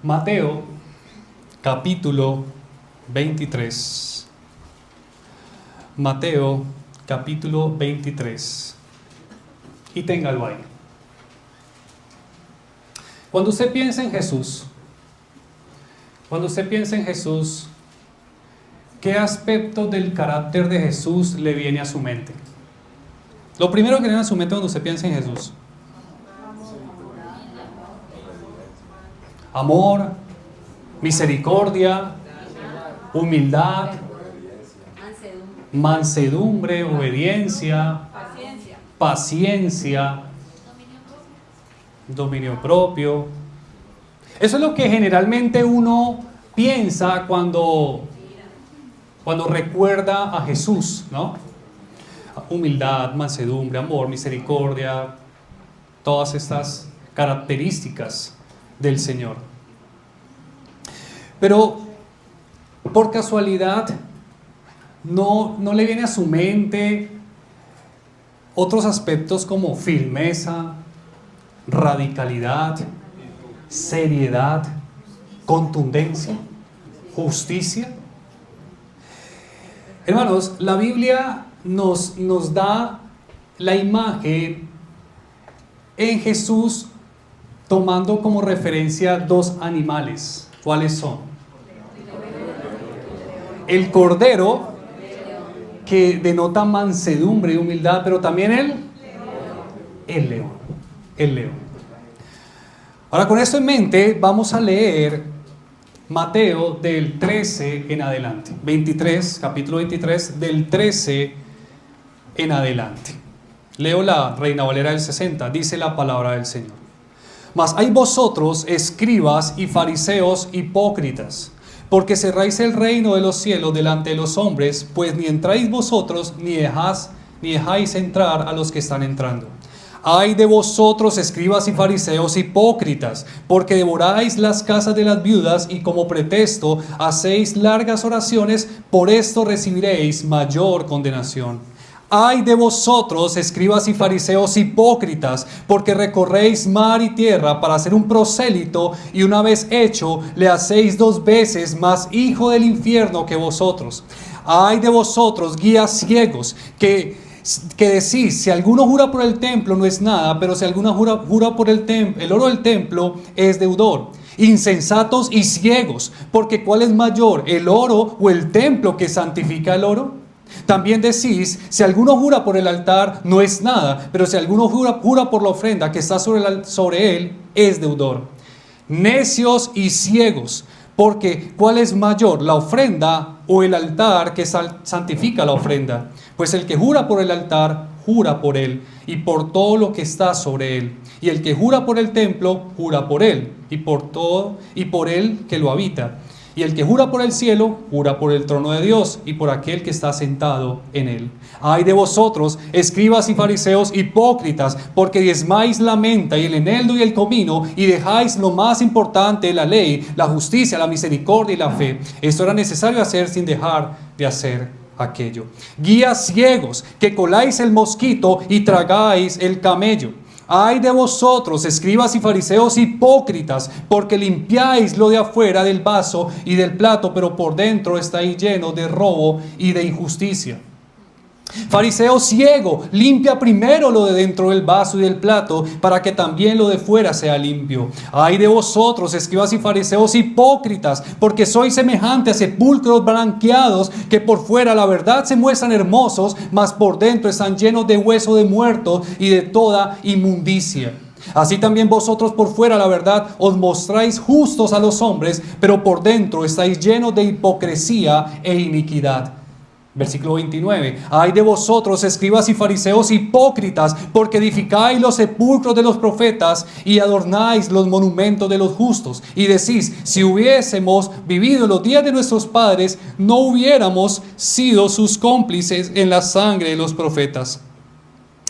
Mateo, capítulo 23. Mateo, capítulo 23. Y téngalo ahí. Cuando usted piensa en Jesús, ¿qué aspecto del carácter de Jesús le viene a su mente? Lo primero que viene a su mente cuando usted piensa en Jesús. Amor, misericordia, humildad, mansedumbre, obediencia, paciencia, dominio propio. Eso es lo que generalmente uno piensa cuando recuerda a Jesús, ¿no? Humildad, mansedumbre, amor, misericordia, todas estas características del Señor. Pero por casualidad no le viene a su mente otros aspectos como firmeza, radicalidad, seriedad, contundencia, justicia. Hermanos, la Biblia nos da la imagen en Jesús tomando como referencia dos animales. ¿Cuáles son? El cordero, que denota mansedumbre y humildad, pero también el león. Ahora, con esto en mente, vamos a leer Mateo del 13 en adelante. 23, capítulo 23, del 13 en adelante. Leo la Reina Valera del 60, dice la palabra del Señor. Mas hay vosotros, escribas y fariseos hipócritas, porque cerráis el reino de los cielos delante de los hombres, pues ni entráis vosotros, ni dejáis entrar a los que están entrando. Ay de vosotros, escribas y fariseos hipócritas, porque devoráis las casas de las viudas y como pretexto hacéis largas oraciones, por esto recibiréis mayor condenación. Ay de vosotros, escribas y fariseos hipócritas, porque recorréis mar y tierra para hacer un prosélito, y una vez hecho, le hacéis 2 veces más hijo del infierno que vosotros. Ay de vosotros, guías ciegos, que decís, si alguno jura por el templo no es nada, pero si alguno jura por el oro del templo es deudor. Insensatos y ciegos, porque ¿cuál es mayor, el oro o el templo que santifica el oro? También decís, si alguno jura por el altar no es nada, pero si alguno jura por la ofrenda que está sobre él es deudor. Necios y ciegos, porque ¿cuál es mayor, la ofrenda o el altar que santifica la ofrenda? Pues el que jura por el altar, jura por él y por todo lo que está sobre él. Y el que jura por el templo, jura por él y por todo y por él que lo habita. Y el que jura por el cielo, jura por el trono de Dios y por aquel que está sentado en él. Ay de vosotros, escribas y fariseos hipócritas, porque diezmáis la menta y el eneldo y el comino, y dejáis lo más importante de la ley, la justicia, la misericordia y la fe. Esto era necesario hacer sin dejar de hacer aquello. Guías ciegos, que coláis el mosquito y tragáis el camello. Ay de vosotros, escribas y fariseos hipócritas, porque limpiáis lo de afuera del vaso y del plato, pero por dentro estáis llenos de robo y de injusticia. Fariseo ciego, limpia primero lo de dentro del vaso y del plato, para que también lo de fuera sea limpio. Ay de vosotros, escribas y fariseos hipócritas, porque sois semejantes a sepulcros blanqueados, que por fuera la verdad se muestran hermosos, mas por dentro están llenos de hueso de muertos y de toda inmundicia. Así también vosotros por fuera la verdad os mostráis justos a los hombres, pero por dentro estáis llenos de hipocresía e iniquidad. Versículo 29. Ay de vosotros, escribas y fariseos hipócritas, porque edificáis los sepulcros de los profetas y adornáis los monumentos de los justos. Y decís, si hubiésemos vivido en los días de nuestros padres, no hubiéramos sido sus cómplices en la sangre de los profetas.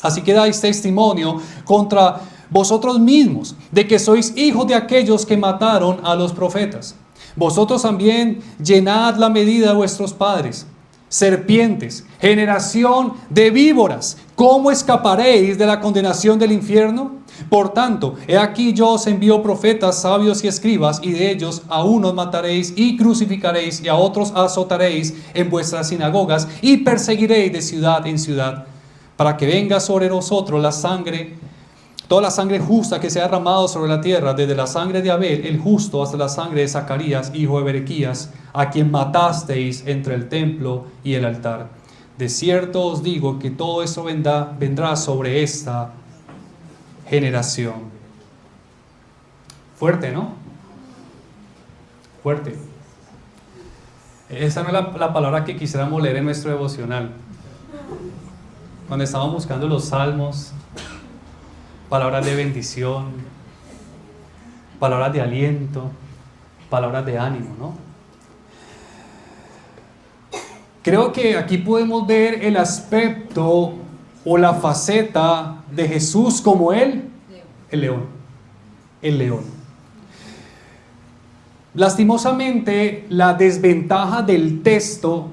Así que dais testimonio contra vosotros mismos de que sois hijos de aquellos que mataron a los profetas. Vosotros también llenad la medida de vuestros padres. Serpientes, generación de víboras, ¿cómo escaparéis de la condenación del infierno? Por tanto, he aquí yo os envío profetas, sabios y escribas, y de ellos a unos mataréis y crucificaréis, y a otros azotaréis en vuestras sinagogas, y perseguiréis de ciudad en ciudad, para que venga sobre nosotros la sangre, toda la sangre justa que se ha derramado sobre la tierra, desde la sangre de Abel, el justo, hasta la sangre de Zacarías, hijo de Berequías, a quien matasteis entre el templo y el altar. De cierto os digo que todo eso vendrá sobre esta generación. Fuerte, ¿no? Fuerte. Esa no es la palabra que quisiéramos leer en nuestro devocional. Cuando estábamos buscando los salmos, palabras de bendición, palabras de aliento, palabras de ánimo, ¿no? Creo que aquí podemos ver el aspecto o la faceta de Jesús como el león. El león. Lastimosamente, la desventaja del texto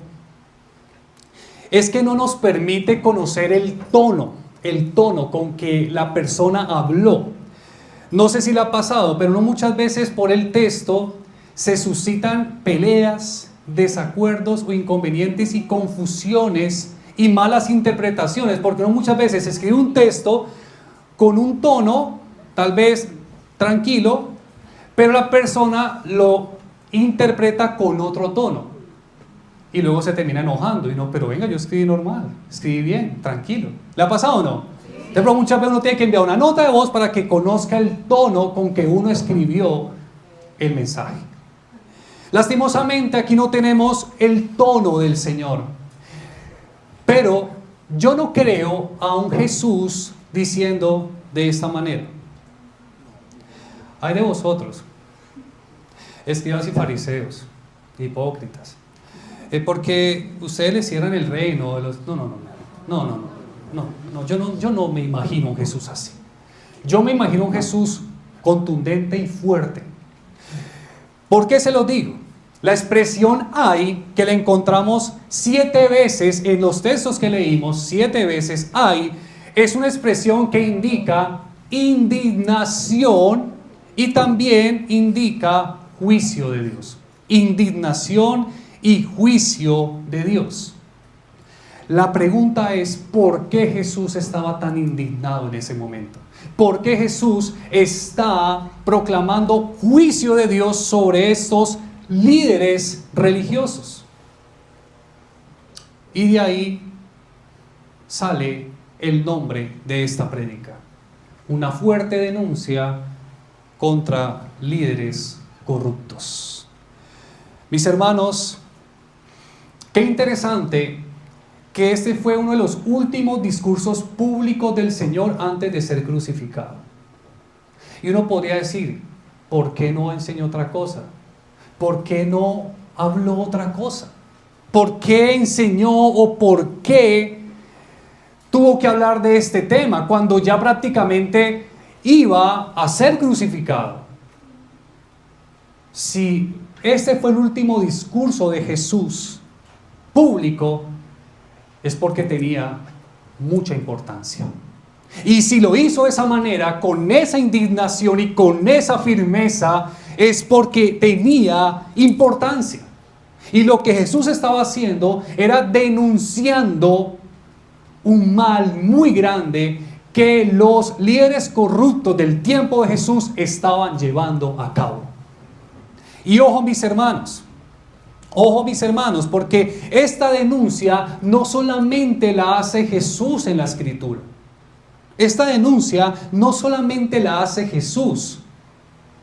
es que no nos permite conocer el tono con que la persona habló. No sé si le ha pasado, pero no muchas veces por el texto se suscitan peleas, desacuerdos o inconvenientes y confusiones y malas interpretaciones, porque no muchas veces se escribe un texto con un tono tal vez tranquilo, pero la persona lo interpreta con otro tono y luego se termina enojando y no, pero venga, yo escribí normal, escribí bien, tranquilo. ¿Le ha pasado o no? Pero muchas veces uno tiene que enviar una nota de voz para que conozca el tono con que uno escribió el mensaje. Lastimosamente aquí no tenemos el tono del Señor. Pero yo no creo a un Jesús diciendo de esta manera: ay de vosotros, escribas y fariseos, hipócritas, porque ustedes le cierran el reino de los... No, yo no me imagino un Jesús así. Yo me imagino un Jesús contundente y fuerte. ¿Por qué se lo digo? La expresión "hay", que la encontramos 7 veces en los textos que leímos, 7 veces "hay", es una expresión que indica indignación y también indica juicio de Dios. Indignación y juicio de Dios. La pregunta es: ¿por qué Jesús estaba tan indignado en ese momento? ¿Por qué Jesús está proclamando juicio de Dios sobre estos líderes religiosos? Y de ahí sale el nombre de esta prédica: una fuerte denuncia contra líderes corruptos. Mis hermanos, qué interesante que este fue uno de los últimos discursos públicos del Señor antes de ser crucificado. Y uno podría decir: ¿por qué no enseñó otra cosa? ¿Por qué no habló otra cosa? ¿Por qué enseñó o por qué tuvo que hablar de este tema cuando ya prácticamente iba a ser crucificado? Si este fue el último discurso de Jesús público, es porque tenía mucha importancia. Y si lo hizo de esa manera, con esa indignación y con esa firmeza, es porque tenía importancia. Y lo que Jesús estaba haciendo era denunciando un mal muy grande que los líderes corruptos del tiempo de Jesús estaban llevando a cabo. Y ojo mis hermanos, porque esta denuncia no solamente la hace Jesús en la Escritura. Esta denuncia no solamente la hace Jesús.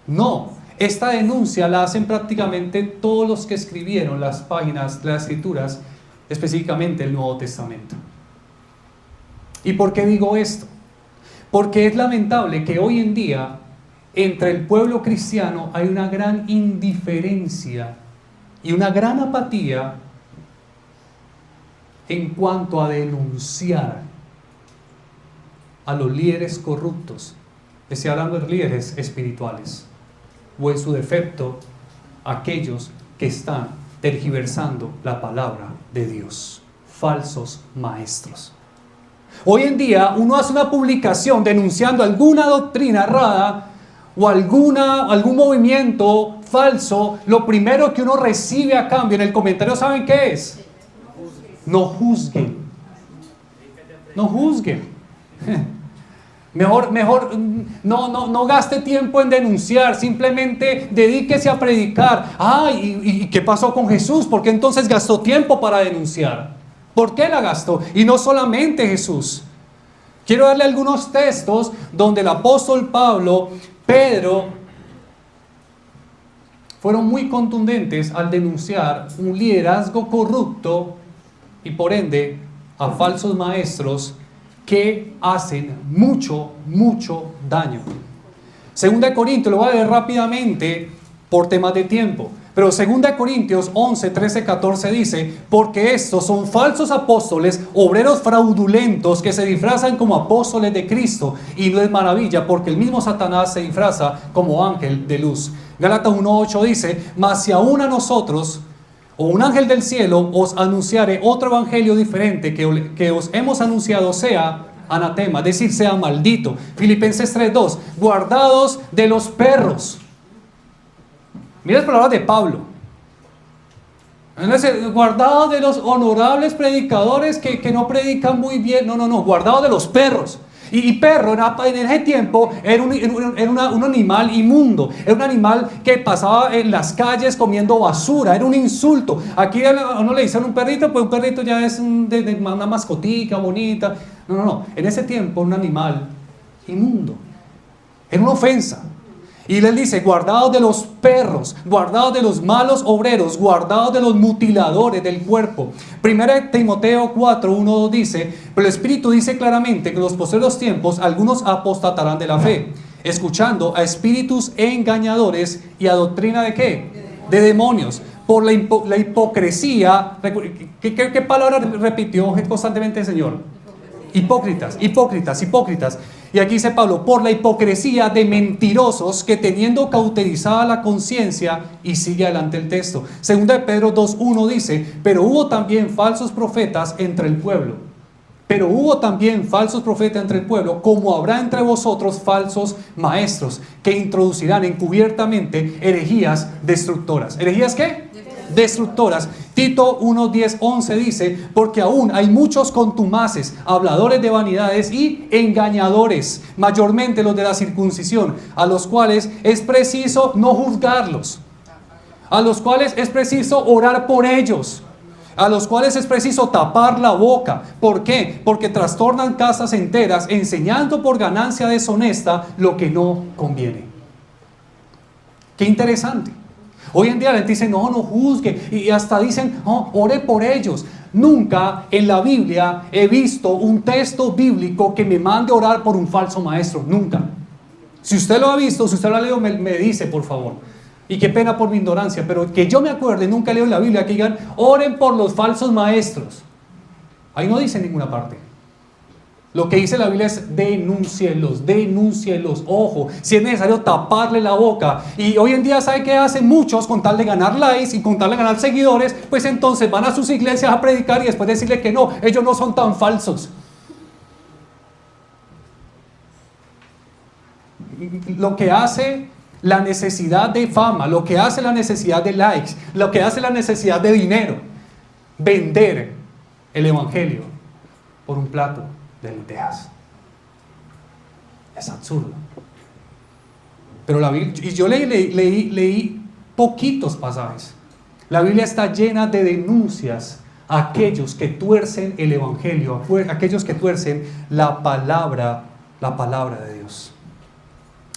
No, esta denuncia la hacen prácticamente todos los que escribieron las páginas de las Escrituras, específicamente el Nuevo Testamento. ¿Y por qué digo esto? Porque es lamentable que hoy en día entre el pueblo cristiano hay una gran indiferencia y una gran apatía en cuanto a denunciar a los líderes corruptos. Estoy hablando de líderes espirituales, o en su defecto, aquellos que están tergiversando la palabra de Dios, falsos maestros. Hoy en día uno hace una publicación denunciando alguna doctrina errada o algún movimiento falso. Lo primero que uno recibe a cambio en el comentario, ¿saben qué es? No juzguen. No juzguen. Mejor no gaste tiempo en denunciar, simplemente dedíquese a predicar. ¿Y qué pasó con Jesús? ¿Por qué entonces gastó tiempo para denunciar? ¿Por qué la gastó? Y no solamente Jesús. Quiero darle algunos textos donde el apóstol Pablo, Pedro, fueron muy contundentes al denunciar un liderazgo corrupto y por ende a falsos maestros que hacen mucho daño. Segunda de Corintios, lo voy a leer rápidamente por temas de tiempo. Pero 2 Corintios 11, 13, 14 dice: porque estos son falsos apóstoles, obreros fraudulentos que se disfrazan como apóstoles de Cristo. Y no es maravilla, porque el mismo Satanás se disfraza como ángel de luz. Gálatas 1, 8 dice: mas si aún a nosotros o un ángel del cielo os anunciare otro evangelio diferente que os hemos anunciado, sea anatema, es decir, sea maldito. Filipenses 3:2, guardados de los perros. Mira las palabras de Pablo. Guardados de los honorables predicadores que no predican muy bien. No, guardados de los perros. Y perro en ese tiempo era un animal inmundo. Era un animal que pasaba en las calles comiendo basura. Era un insulto. Aquí a uno le dicen un perrito, pues un perrito ya es una mascotica bonita. No. En ese tiempo un animal inmundo. Era una ofensa. Y él dice: guardados de los perros, guardados de los malos obreros, guardados de los mutiladores del cuerpo. 1 Timoteo 4, 1, 2 dice: pero el Espíritu dice claramente que en los posteriores tiempos algunos apostatarán de la fe, escuchando a espíritus engañadores y a doctrina ¿de qué? De demonios. Por la hipocresía. ¿Qué palabra repitió constantemente el Señor? Hipócritas. Y aquí dice Pablo: por la hipocresía de mentirosos que teniendo cauterizada la conciencia, y sigue adelante el texto. Segunda de Pedro 2:1 dice: pero hubo también falsos profetas entre el pueblo. Como habrá entre vosotros falsos maestros, que introducirán encubiertamente herejías destructoras. ¿Herejías qué? Destructoras. Tito 1, 10, 11 dice: porque aún hay muchos contumaces, habladores de vanidades y engañadores, mayormente los de la circuncisión, a los cuales es preciso no juzgarlos, a los cuales es preciso orar por ellos, a los cuales es preciso tapar la boca. ¿Por qué? Porque trastornan casas enteras, enseñando por ganancia deshonesta lo que no conviene. Qué interesante. Hoy en día la gente dice: no juzgue, y hasta dicen: ore por ellos. Nunca en la Biblia he visto un texto bíblico que me mande a orar por un falso maestro, nunca. Si usted lo ha visto, si usted lo ha leído, me dice, por favor. Y qué pena por mi ignorancia, pero que yo me acuerde, nunca he leído en la Biblia que digan: oren por los falsos maestros. Ahí no dice en ninguna parte. Lo que dice la Biblia es: denúncielos. Ojo, si es necesario taparle la boca. Y hoy en día, ¿sabe qué hacen muchos? Con tal de ganar likes y con tal de ganar seguidores, pues entonces van a sus iglesias a predicar y después decirle que no, ellos no son tan falsos. Lo que hace la necesidad de fama, lo que hace la necesidad de likes, lo que hace la necesidad de dinero, vender el evangelio por un plato de lentejas. Es absurdo. Pero la Biblia, y yo leí poquitos pasajes. La Biblia está llena de denuncias a aquellos que tuercen el evangelio, a aquellos que tuercen la palabra de Dios.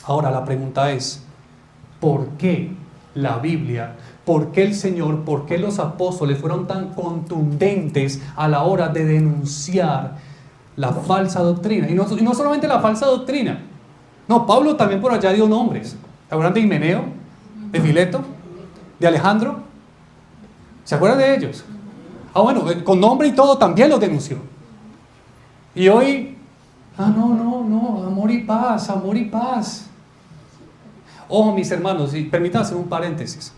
Ahora la pregunta es: ¿por qué la Biblia? ¿Por qué el Señor? ¿Por qué los apóstoles fueron tan contundentes a la hora de denunciar la falsa doctrina? Y no solamente la falsa doctrina. No, Pablo también por allá dio nombres. ¿Se acuerdan de Himeneo? ¿De Fileto? ¿De Alejandro? ¿Se acuerdan de ellos? Bueno, con nombre y todo también los denunció. Y hoy, no, amor y paz. Oh, mis hermanos, y permítanme hacer un paréntesis.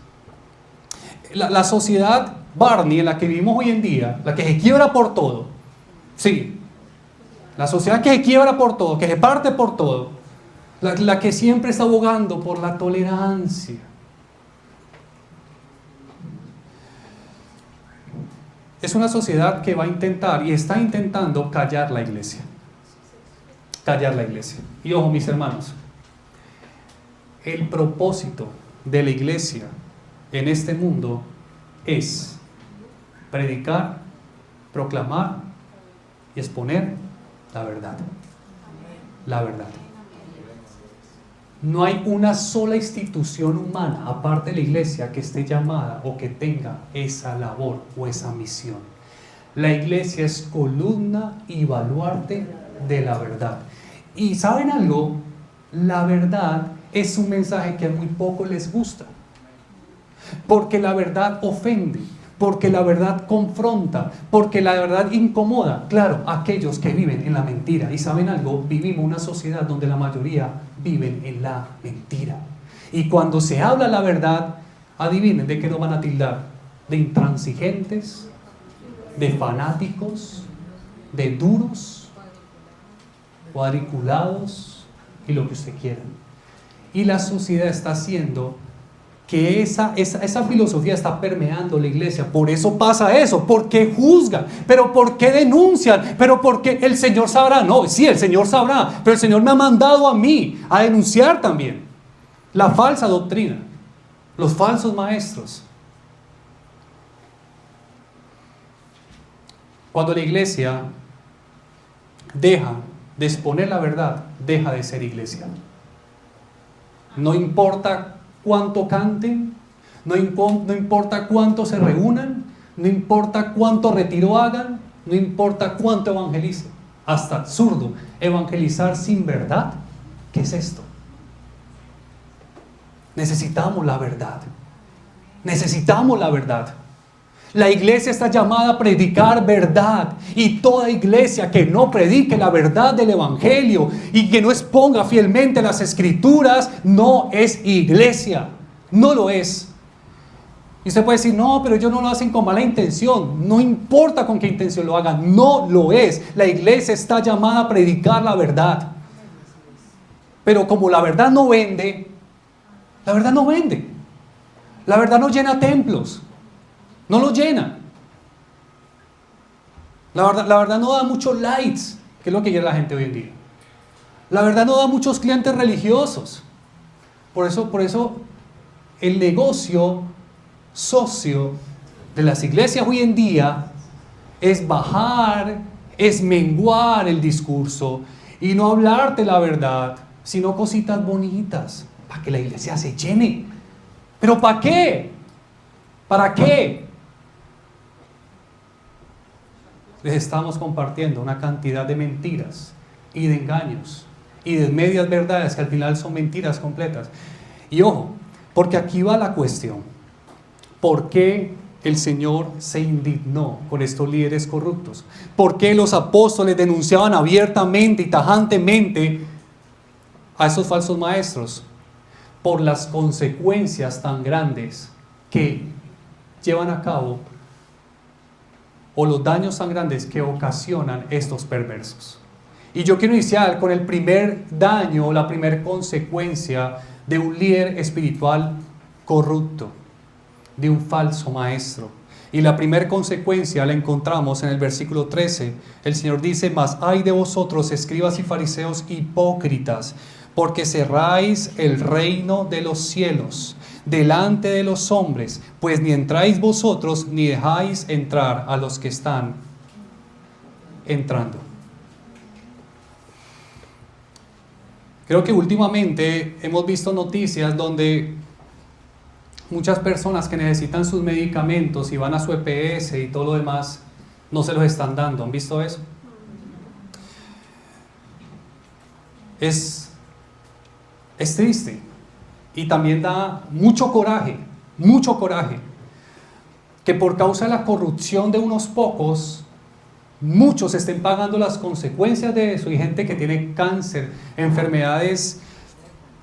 La sociedad Barney en la que vivimos hoy en día, la que se quiebra por todo, sí, La sociedad que se quiebra por todo, que se parte por todo. La que siempre está abogando por la tolerancia. Es una sociedad que va a intentar y está intentando callar la iglesia. Callar la iglesia. Y ojo, mis hermanos, el propósito de la iglesia en este mundo es predicar, proclamar y exponer la verdad. La verdad. No hay una sola institución humana, aparte de la iglesia, que esté llamada o que tenga esa labor o esa misión. La iglesia es columna y baluarte de la verdad. Y ¿saben algo? La verdad es un mensaje que a muy pocos les gusta. Porque la verdad ofende, porque la verdad confronta, porque la verdad incomoda, claro, a aquellos que viven en la mentira. Y ¿saben algo? Vivimos una sociedad donde la mayoría viven en la mentira. Y cuando se habla la verdad, adivinen de qué nos van a tildar: de intransigentes, de fanáticos, de duros, cuadriculados y lo que usted quiera. Y la sociedad está haciendo que esa filosofía está permeando la iglesia. Por eso pasa eso. ¿Por qué juzgan? ¿Pero por qué denuncian? ¿Pero por qué el Señor sabrá? No, sí, el Señor sabrá, pero el Señor me ha mandado a mí a denunciar también la falsa doctrina, los falsos maestros. Cuando la iglesia deja de exponer la verdad, deja de ser iglesia. No importa cuánto canten, no importa cuánto se reúnan, no importa cuánto retiro hagan, no importa cuánto evangelicen. Hasta absurdo, evangelizar sin verdad. ¿Qué es esto? Necesitamos la verdad. Necesitamos la verdad. La iglesia está llamada a predicar verdad, y toda iglesia que no predique la verdad del evangelio y que no exponga fielmente las escrituras no es iglesia. No lo es. Y usted puede decir: no, pero ellos no lo hacen con mala intención. No importa con qué intención lo hagan, no lo es. La iglesia está llamada a predicar la verdad. Pero como la verdad no vende, la verdad no vende. La verdad no llena templos. No lo llena. La verdad no da muchos likes, que es lo que quiere la gente hoy en día. La verdad no da muchos clientes religiosos. Por eso el negocio socio de las iglesias hoy en día es bajar, es menguar el discurso y no hablarte la verdad, sino cositas bonitas para que la iglesia se llene. ¿Pero para qué? ¿Para qué? Les estamos compartiendo una cantidad de mentiras y de engaños y de medias verdades que al final son mentiras completas. Y ojo, porque aquí va la cuestión: ¿por qué el Señor se indignó con estos líderes corruptos? ¿Por qué los apóstoles denunciaban abiertamente y tajantemente a esos falsos maestros? Por las consecuencias tan grandes que llevan a cabo, o los daños tan grandes que ocasionan estos perversos. Y yo quiero iniciar con el primer daño, la primera consecuencia de un líder espiritual corrupto, de un falso maestro. Y la primera consecuencia la encontramos en el versículo 13. El Señor dice: mas ay de vosotros, escribas y fariseos hipócritas, porque cerráis el reino de los cielos delante de los hombres, pues ni entráis vosotros ni dejáis entrar a los que están entrando. Creo que últimamente hemos visto noticias donde muchas personas que necesitan sus medicamentos y van a su EPS y todo lo demás, no se los están dando. ¿Han visto eso? Es triste. Y también da mucho coraje, que por causa de la corrupción de unos pocos, muchos estén pagando las consecuencias de eso, y gente que tiene cáncer, enfermedades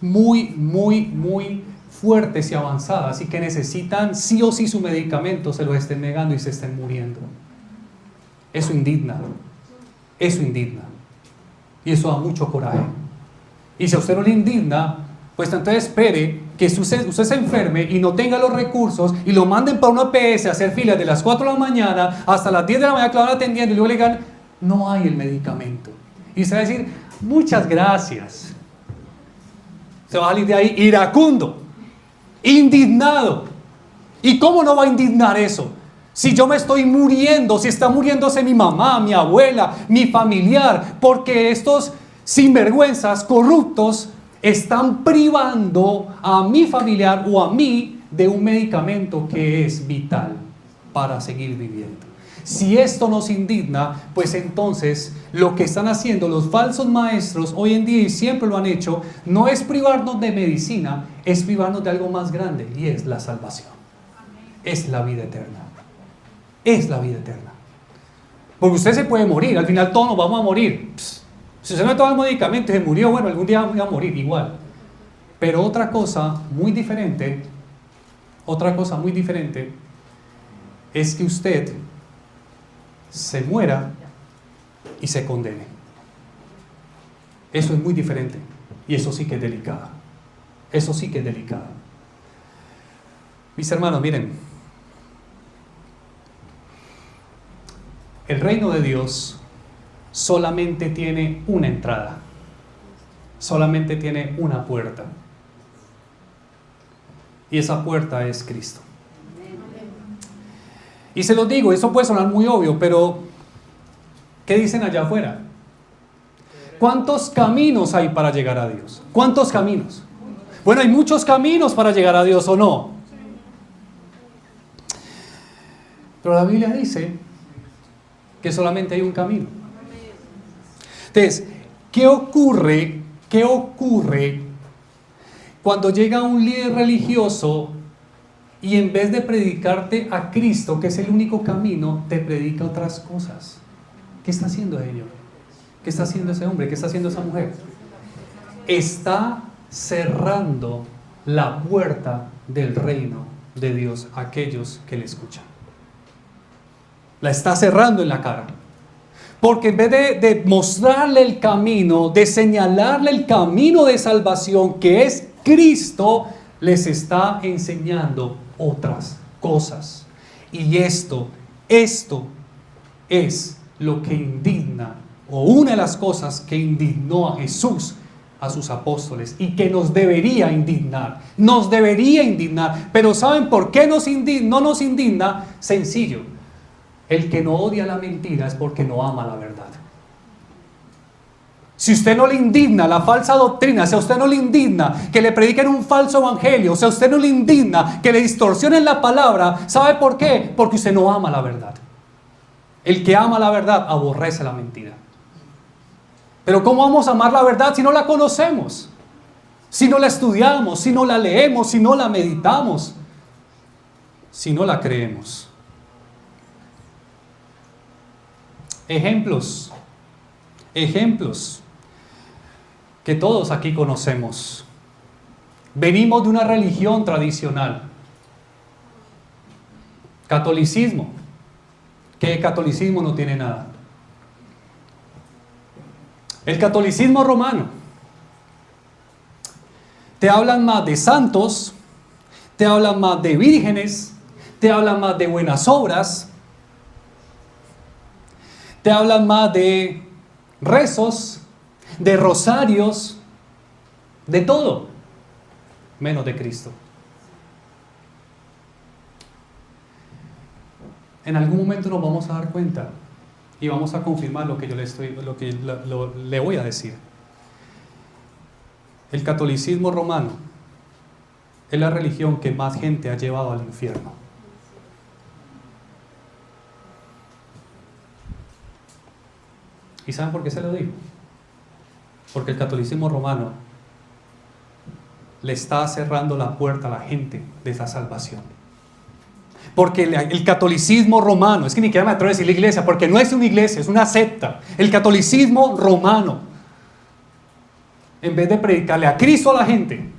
muy fuertes y avanzadas y que necesitan sí o sí su medicamento, se los estén negando y se estén muriendo. Eso indigna. Y eso da mucho coraje. Y si a usted no le indigna, pues entonces espere que usted se enferme y no tenga los recursos y lo manden para una EPS a hacer filas de las 4 de la mañana hasta las 10 de la mañana que lo van atendiendo y luego le digan, no hay el medicamento. Y usted va a decir, muchas gracias. Se va a salir de ahí iracundo, indignado. ¿Y cómo no va a indignar eso? Si yo me estoy muriendo, si está muriéndose mi mamá, mi abuela, mi familiar, porque estos sinvergüenzas corruptos están privando a mi familiar o a mí de un medicamento que es vital para seguir viviendo. Si esto nos indigna, pues entonces lo que están haciendo los falsos maestros hoy en día, y siempre lo han hecho, no es privarnos de medicina, es privarnos de algo más grande, y es la salvación. Es la vida eterna. Es la vida eterna. Porque usted se puede morir, al final todos nos vamos a morir. Si usted no toma el medicamento y se murió, bueno, algún día voy a morir igual. Pero otra cosa muy diferente es que usted se muera y se condene. Eso es muy diferente. Y eso sí que es delicado. Eso sí que es delicado. Mis hermanos, miren. El reino de Dios solamente tiene una entrada. Solamente tiene una puerta. Y esa puerta es Cristo. Y se los digo, eso puede sonar muy obvio, pero ¿qué dicen allá afuera? ¿Cuántos caminos hay para llegar a Dios? ¿Cuántos caminos? Bueno, hay muchos caminos para llegar a Dios, ¿o no? Pero la Biblia dice que solamente hay un camino. Entonces, ¿qué ocurre cuando llega un líder religioso y en vez de predicarte a Cristo, que es el único camino, te predica otras cosas? ¿Qué está haciendo ellos? ¿Qué está haciendo ese hombre? ¿Qué está haciendo esa mujer? Está cerrando la puerta del reino de Dios a aquellos que le escuchan. La está cerrando en la cara. Porque en vez de mostrarle el camino, de señalarle el camino de salvación que es Cristo, les está enseñando otras cosas. Y esto es lo que indigna, o una de las cosas que indignó a Jesús, a sus apóstoles, y que nos debería indignar. Nos debería indignar. Pero ¿saben por qué no nos indigna? Sencillo. El que no odia la mentira es porque no ama la verdad. Si usted no le indigna la falsa doctrina, si a usted no le indigna que le prediquen un falso evangelio, si a usted no le indigna que le distorsionen la palabra, ¿sabe por qué? Porque usted no ama la verdad. El que ama la verdad aborrece la mentira. Pero ¿cómo vamos a amar la verdad si no la conocemos? Si no la estudiamos, si no la leemos, si no la meditamos, si no la creemos. Ejemplos que todos aquí conocemos. Venimos de una religión tradicional, catolicismo, que el catolicismo no tiene nada. El catolicismo romano, te hablan más de santos, te hablan más de vírgenes, te hablan más de buenas obras, te hablan más de rezos, de rosarios, de todo, menos de Cristo. En algún momento nos vamos a dar cuenta y vamos a confirmar lo que yo le voy a decir. El catolicismo romano es la religión que más gente ha llevado al infierno. ¿Y saben por qué se lo digo? Porque el catolicismo romano le está cerrando la puerta a la gente de esa salvación. Porque el catolicismo romano, es que ni siquiera me atrevo a decir la iglesia, porque no es una iglesia, es una secta. El catolicismo romano, en vez de predicarle a Cristo a la gente,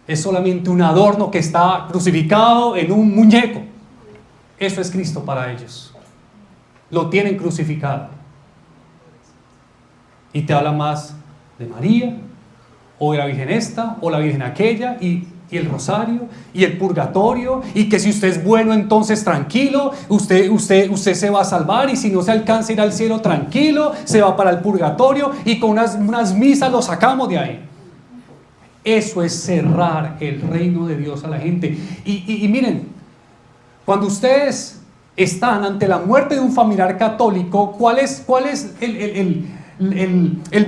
es solamente un adorno que está crucificado en un muñeco. Eso es Cristo para ellos. Lo tienen crucificado. Y te habla más de María, o de la Virgen esta, o la Virgen aquella, y el rosario, y el purgatorio, y que si usted es bueno, entonces tranquilo, usted se va a salvar, y si no se alcanza a ir al cielo, tranquilo, se va para el purgatorio, y con unas misas lo sacamos de ahí. Eso es cerrar el reino de Dios a la gente. Y miren, cuando ustedes están ante la muerte de un familiar católico, ¿cuál es el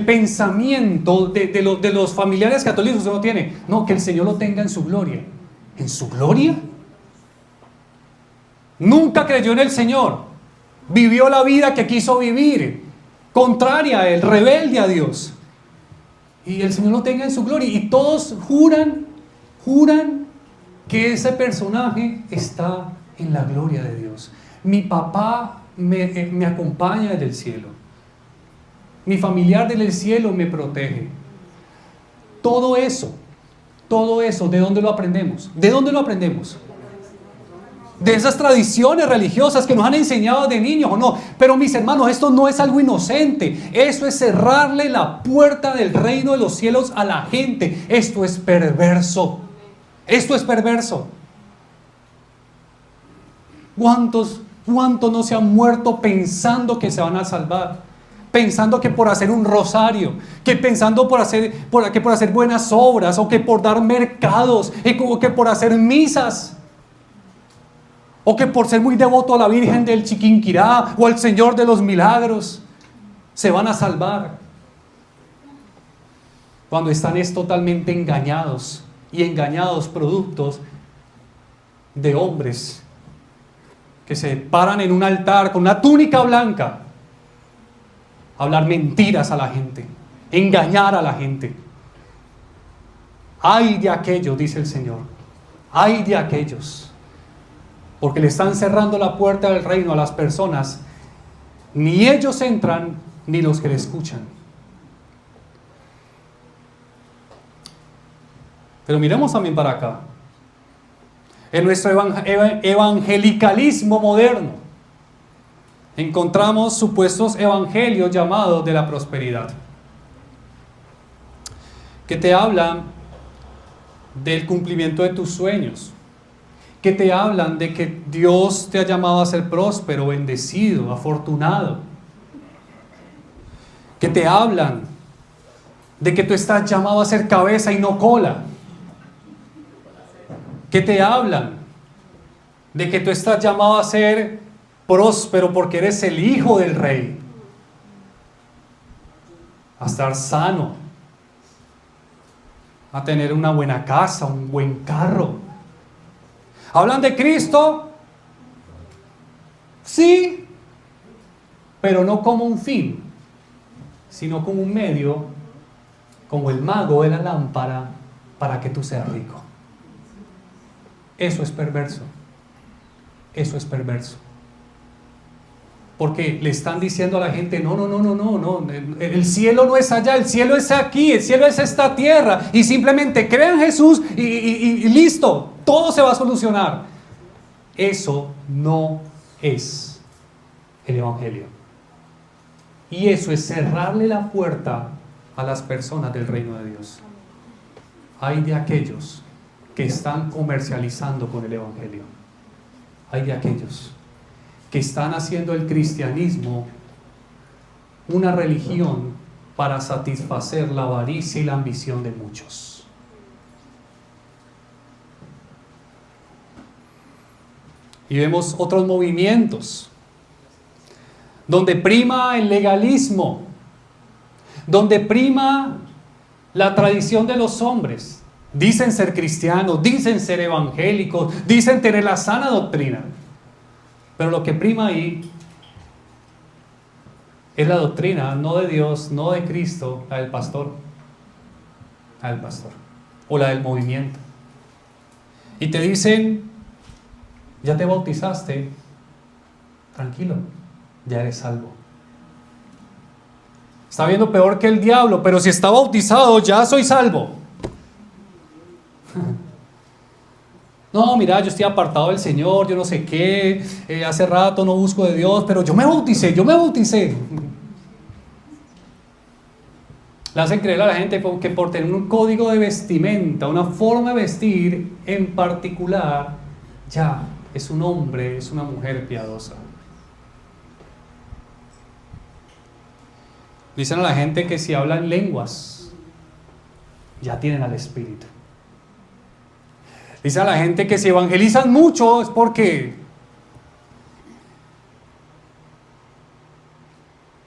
pensamiento de los familiares católicos que uno tiene? No, que el Señor lo tenga en su gloria. ¿En su gloria? Nunca creyó en el Señor. Vivió la vida que quiso vivir, contraria a Él, rebelde a Dios. Y el Señor lo tenga en su gloria. Y todos juran que ese personaje está en la gloria de Dios. Mi papá me acompaña desde el cielo. Mi familiar desde el cielo me protege. Todo eso, ¿de dónde lo aprendemos? ¿De dónde lo aprendemos? De esas tradiciones religiosas que nos han enseñado de niños, ¿o no? Pero mis hermanos, esto no es algo inocente. Eso es cerrarle la puerta del reino de los cielos a la gente. Esto es perverso. Esto es perverso. ¿Cuántos no se han muerto pensando que se van a salvar? Pensando que por hacer un rosario, que pensando por hacer buenas obras, o que por dar mercados, o que por hacer misas, o que por ser muy devoto a la Virgen del Chiquinquirá o al Señor de los Milagros, se van a salvar. Cuando están totalmente engañados, y engañados productos de hombres que se paran en un altar con una túnica blanca, hablar mentiras a la gente, engañar a la gente. Ay de aquellos, dice el Señor, ay de aquellos, porque le están cerrando la puerta del reino a las personas. Ni ellos entran, ni los que le escuchan. Pero miremos también para acá. En nuestro evangelicalismo moderno encontramos supuestos evangelios llamados de la prosperidad, que te hablan del cumplimiento de tus sueños, que te hablan de que Dios te ha llamado a ser próspero, bendecido, afortunado, que te hablan de que tú estás llamado a ser cabeza y no cola, que te hablan de que tú estás llamado a ser próspero porque eres el hijo del rey, a estar sano, a tener una buena casa, un buen carro. ¿Hablan de Cristo? Sí, pero no como un fin, sino como un medio, como el mago de la lámpara, para que tú seas rico. Eso es perverso. Eso es perverso. Porque le están diciendo a la gente, no, el cielo no es allá, el cielo es aquí, el cielo es esta tierra, y simplemente creen en Jesús y listo, todo se va a solucionar. Eso no es el evangelio. Y eso es cerrarle la puerta a las personas del reino de Dios. Hay de aquellos que están comercializando con el evangelio. Hay de aquellos que están haciendo el cristianismo una religión para satisfacer la avaricia y la ambición de muchos. Y vemos otros movimientos donde prima el legalismo, donde prima la tradición de los hombres. Dicen ser cristianos, dicen ser evangélicos, dicen tener la sana doctrina. Pero lo que prima ahí es la doctrina, no de Dios, no de Cristo, la del pastor. La del pastor. O la del movimiento. Y te dicen, ya te bautizaste, tranquilo, ya eres salvo. Está viendo peor que el diablo, pero si está bautizado, ya soy salvo. No, mira, yo estoy apartado del Señor, yo no sé qué, hace rato no busco de Dios, pero yo me bauticé. Le hacen creer a la gente que por tener un código de vestimenta, una forma de vestir en particular, ya es un hombre, es una mujer piadosa. Dicen a la gente que si hablan lenguas, ya tienen al Espíritu. Dicen a la gente que si evangelizan mucho es porque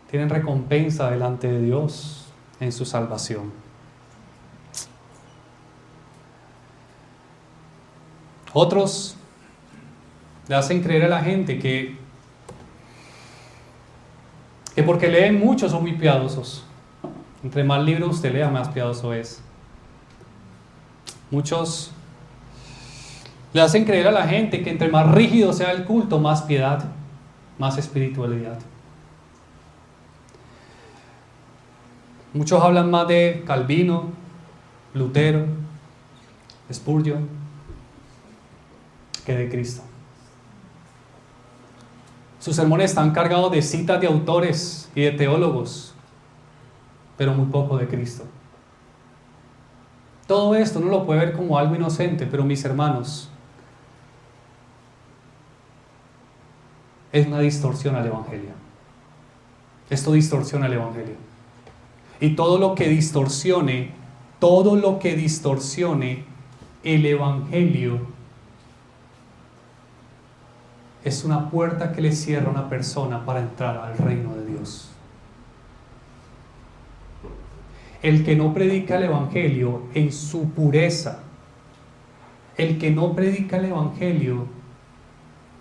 tienen recompensa delante de Dios en su salvación. Otros le hacen creer a la gente que porque leen mucho son muy piadosos. Entre más libros usted lea, más piadoso es. Muchos le hacen creer a la gente que entre más rígido sea el culto, más piedad, más espiritualidad. Muchos hablan más de Calvino, Lutero, Spurgeon, que de Cristo. Sus sermones están cargados de citas de autores y de teólogos, pero muy poco de Cristo. Todo esto uno lo puede ver como algo inocente, pero mis hermanos, es una distorsión al Evangelio. Esto distorsiona el Evangelio. Y todo lo que distorsione el Evangelio es una puerta que le cierra a una persona para entrar al reino de Dios. El que no predica el Evangelio en su pureza, el que no predica el Evangelio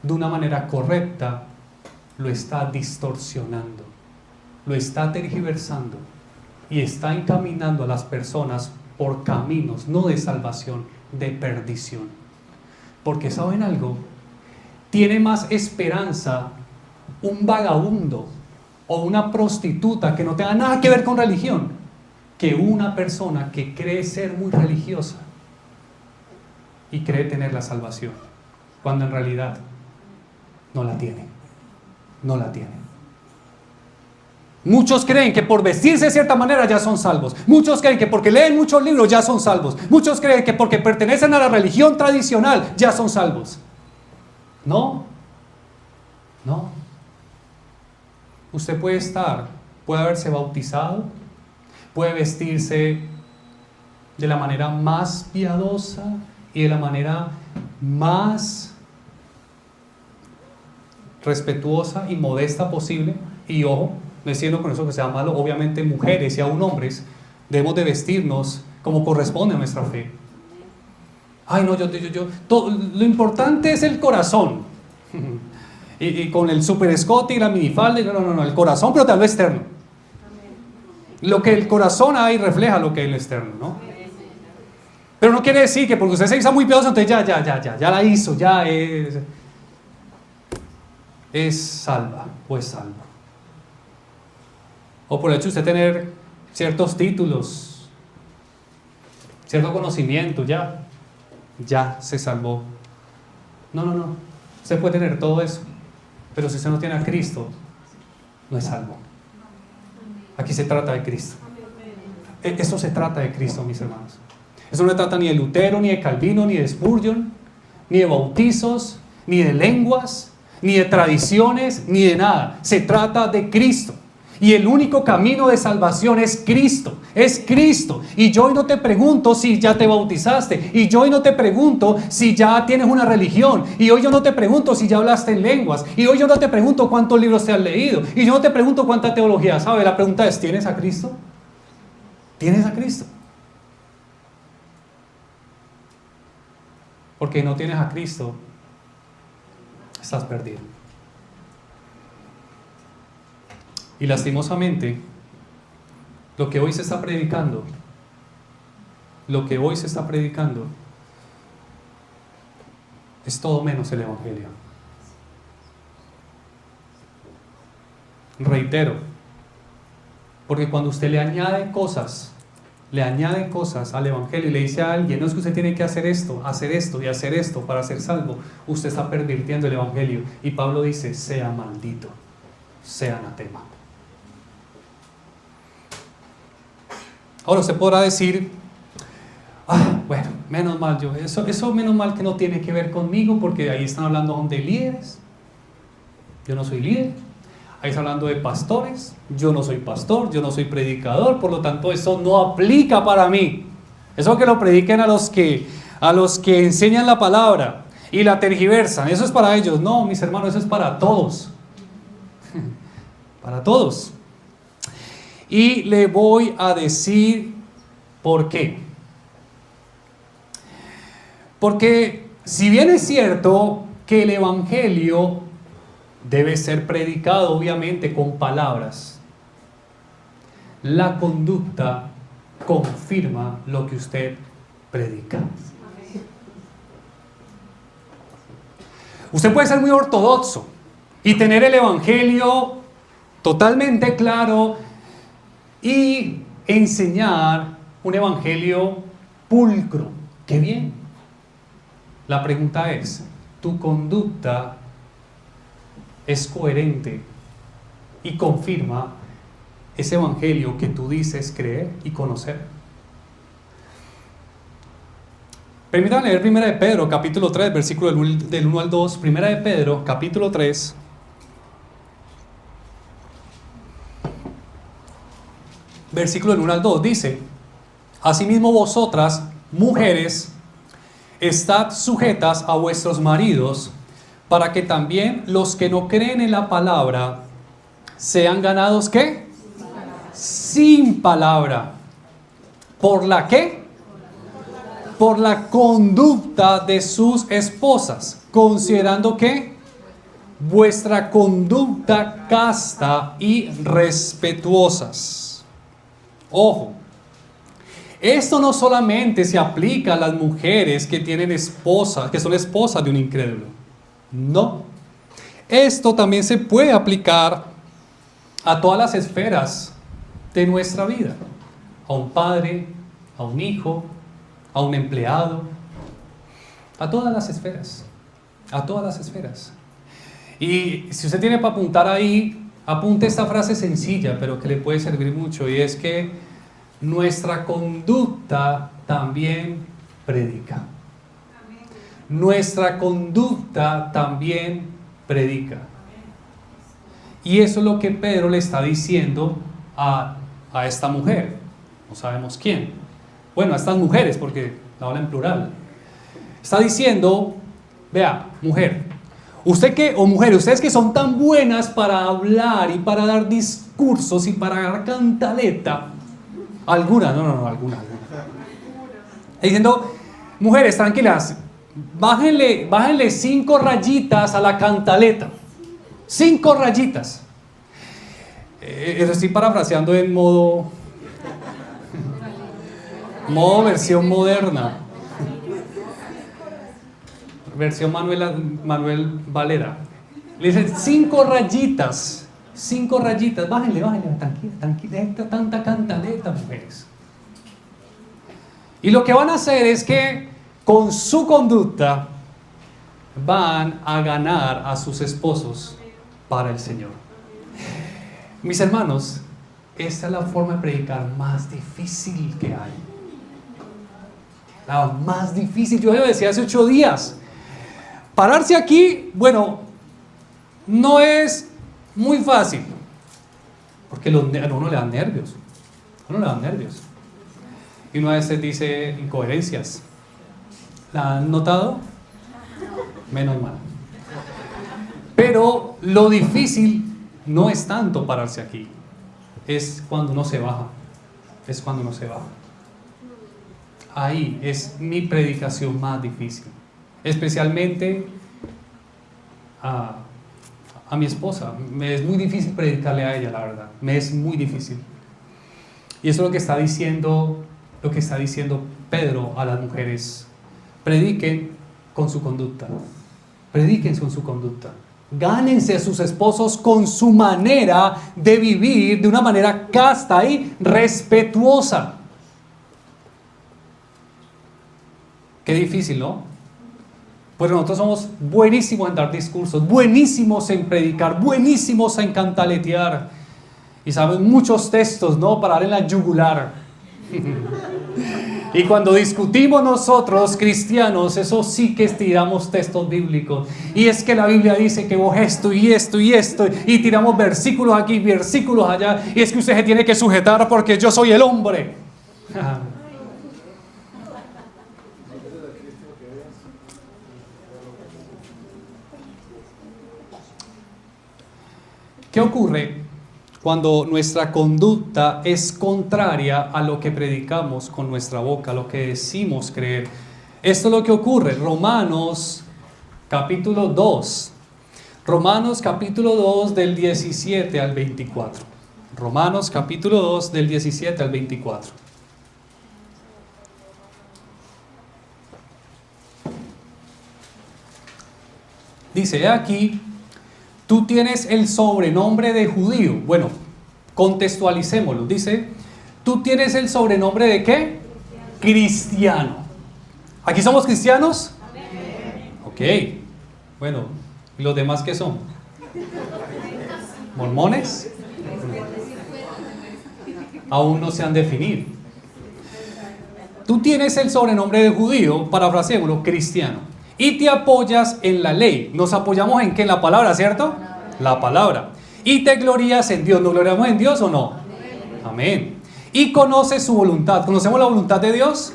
de una manera correcta, lo está distorsionando, lo está tergiversando y está encaminando a las personas por caminos no de salvación, de perdición. Porque ¿saben algo? Tiene más esperanza un vagabundo o una prostituta que no tenga nada que ver con religión que una persona que cree ser muy religiosa y cree tener la salvación, cuando en realidad no la tiene. No la tiene. Muchos creen que por vestirse de cierta manera ya son salvos. Muchos creen que porque leen muchos libros ya son salvos. Muchos creen que porque pertenecen a la religión tradicional ya son salvos. No. No. Usted puede haberse bautizado, puede vestirse de la manera más piadosa y de la manera más respetuosa y modesta posible. Y ojo, no diciendo con eso que sea malo, obviamente mujeres y aún hombres debemos de vestirnos como corresponde a nuestra fe. Ay no, lo importante es el corazón. y con el super escote y la minifalda, no, el corazón, pero tal vez externo. Lo que el corazón hay refleja lo que es el externo, ¿no? Pero no quiere decir que porque usted se hizo muy piadoso, entonces ya la hizo, ya es salva o es salvo. O por el hecho de usted tener ciertos títulos, cierto conocimiento, ya se salvó. No. Usted puede tener todo eso, pero si usted no tiene a Cristo, no es salvo. Aquí se trata de Cristo. Eso se trata de Cristo, mis hermanos. Eso no se trata ni de Lutero, ni de Calvino, ni de Spurgeon, ni de bautizos, ni de lenguas, ni de tradiciones, ni de nada. Se trata de Cristo. Y el único camino de salvación es Cristo. Es Cristo. Y yo hoy no te pregunto si ya te bautizaste. Y yo hoy no te pregunto si ya tienes una religión. Y hoy yo no te pregunto si ya hablaste en lenguas. Y hoy yo no te pregunto cuántos libros te has leído. Y yo no te pregunto cuánta teología sabes. La pregunta es, ¿tienes a Cristo? ¿Tienes a Cristo? Porque no tienes a Cristo, estás perdido. Y lastimosamente, lo que hoy se está predicando, es todo menos el Evangelio. Reitero, porque cuando usted le añade cosas al Evangelio y le dice a alguien, no es que usted tiene que hacer esto y hacer esto para ser salvo, usted está pervirtiendo el Evangelio. Y Pablo dice, sea maldito, sea anatema. Ahora usted podrá decir, bueno, menos mal eso menos mal que no tiene que ver conmigo, porque ahí están hablando de líderes. Yo no soy líder. Ahí está hablando de pastores. Yo no soy pastor, yo no soy predicador, por lo tanto eso no aplica para mí. Eso que lo prediquen a los que enseñan la palabra y la tergiversan, eso es para ellos. No, mis hermanos, eso es para todos. Para todos. Y le voy a decir por qué. Porque si bien es cierto que el evangelio debe ser predicado obviamente con palabras, la conducta confirma lo que usted predica. Usted puede ser muy ortodoxo y tener el evangelio totalmente claro y enseñar un evangelio pulcro. ¡Qué bien! La pregunta es, ¿tu conducta es coherente y confirma ese evangelio que tú dices creer y conocer? Permítanme leer 1 de Pedro, capítulo 3, versículo del 1 al 2. 1 de Pedro, capítulo 3. Versículo del 1 al 2 dice: asimismo vosotras, mujeres, estad sujetas a vuestros maridos, para que también los que no creen en la palabra sean ganados, ¿qué? Sin palabra. ¿Por la qué? Por la conducta de sus esposas, considerando que vuestra conducta casta y respetuosas. Ojo, esto no solamente se aplica a las mujeres que tienen esposas, que son esposas de un incrédulo. No, esto también se puede aplicar a todas las esferas de nuestra vida. A un padre, a un hijo, a un empleado, a todas las esferas, a todas las esferas. Y si usted tiene para apuntar ahí, apunte esta frase sencilla, pero que le puede servir mucho, y es que nuestra conducta también predica. Nuestra conducta también predica. Y eso es lo que Pedro le está diciendo a esta mujer. No sabemos quién. Bueno, a estas mujeres, porque la habla en plural. Está diciendo, vea, mujer, ustedes que son tan buenas para hablar y para dar discursos y para dar cantaleta. Algunas. Diciendo, mujeres, tranquilas, bájenle 5 rayitas a la cantaleta. 5 rayitas. Eso estoy parafraseando en modo versión moderna. Versión Manuel Valera. Le dicen 5 rayitas. 5 rayitas. Bájenle, tranquila, tanta cantaleta, mujeres. Y lo que van a hacer es que con su conducta van a ganar a sus esposos para el Señor. Mis hermanos, esta es la forma de predicar más difícil que hay. La más difícil. Yo lo decía hace 8 días. Pararse aquí, bueno, no es muy fácil. Porque a uno le dan nervios. Y uno a veces dice incoherencias. ¿La han notado? Menos mal. Pero lo difícil no es tanto pararse aquí. Es cuando uno se baja. Ahí es mi predicación más difícil. Especialmente a mi esposa. Me es muy difícil predicarle a ella, la verdad. Me es muy difícil. Y eso es lo que está diciendo Pedro a las mujeres. Prediquen con su conducta. Gánense a sus esposos con su manera de vivir, de una manera casta y respetuosa. Qué difícil, ¿no? Pues nosotros somos buenísimos en dar discursos, buenísimos en predicar, buenísimos en cantaletear. Y sabemos muchos textos, ¿no? Para dar en la yugular. Y cuando discutimos nosotros, cristianos, eso sí que tiramos textos bíblicos. Y es que la Biblia dice que vos esto y esto y esto, y tiramos versículos aquí, versículos allá, y es que usted se tiene que sujetar porque yo soy el hombre. ¿Qué ocurre cuando nuestra conducta es contraria a lo que predicamos con nuestra boca, a lo que decimos creer? Esto es lo que ocurre. Romanos capítulo 2. Romanos capítulo 2 del 17 al 24. Romanos capítulo 2 del 17 al 24. Dice, he aquí, tú tienes el sobrenombre de judío. Bueno, contextualicémoslo. Dice, tú tienes el sobrenombre de ¿qué? Cristiano. ¿Aquí somos cristianos? Ok. Bueno, ¿y los demás qué son? ¿Mormones? Aún no se han definido. Tú tienes el sobrenombre de judío, parafraseémoslo, cristiano. Y te apoyas en la ley. Nos apoyamos en qué? En la palabra, ¿cierto? La palabra. Y te glorías en Dios. ¿Nos gloriamos en Dios o no? Amén. Y conoces su voluntad. ¿Conocemos la voluntad de Dios?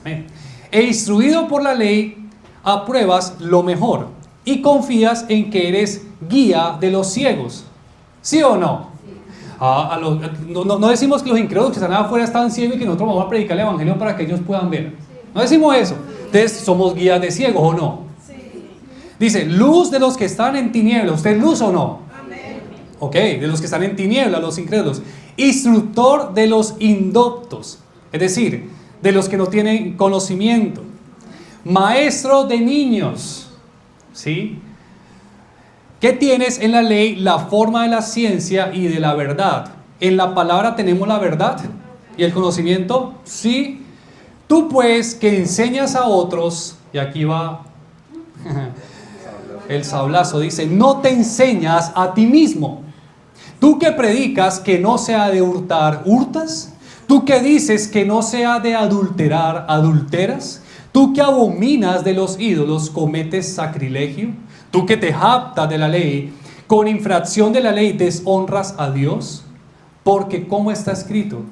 Amén. E instruido por la ley, apruebas lo mejor. Y confías en que eres guía de los ciegos. ¿Sí o no? No decimos que los incrédulos que están afuera están ciegos y que nosotros vamos a predicar el evangelio para que ellos puedan ver. No decimos eso. Entonces, ¿somos guías de ciegos o no? Sí. Dice, luz de los que están en tinieblas. ¿Usted es luz o no? Amén. Ok, de los que están en tinieblas, los incrédulos. Instructor de los indoctos. Es decir, de los que no tienen conocimiento. Maestro de niños. ¿Sí? ¿Qué tienes en la ley? La forma de la ciencia y de la verdad. En la palabra tenemos la verdad y el conocimiento. Sí. Tú pues que enseñas a otros, y aquí va el sablazo, dice, no te enseñas a ti mismo. Tú que predicas que no se ha de hurtar, ¿hurtas? Tú que dices que no se ha de adulterar, ¿adulteras? Tú que abominas de los ídolos, ¿cometes sacrilegio? Tú que te jactas de la ley, con infracción de la ley deshonras a Dios. Porque como está escrito,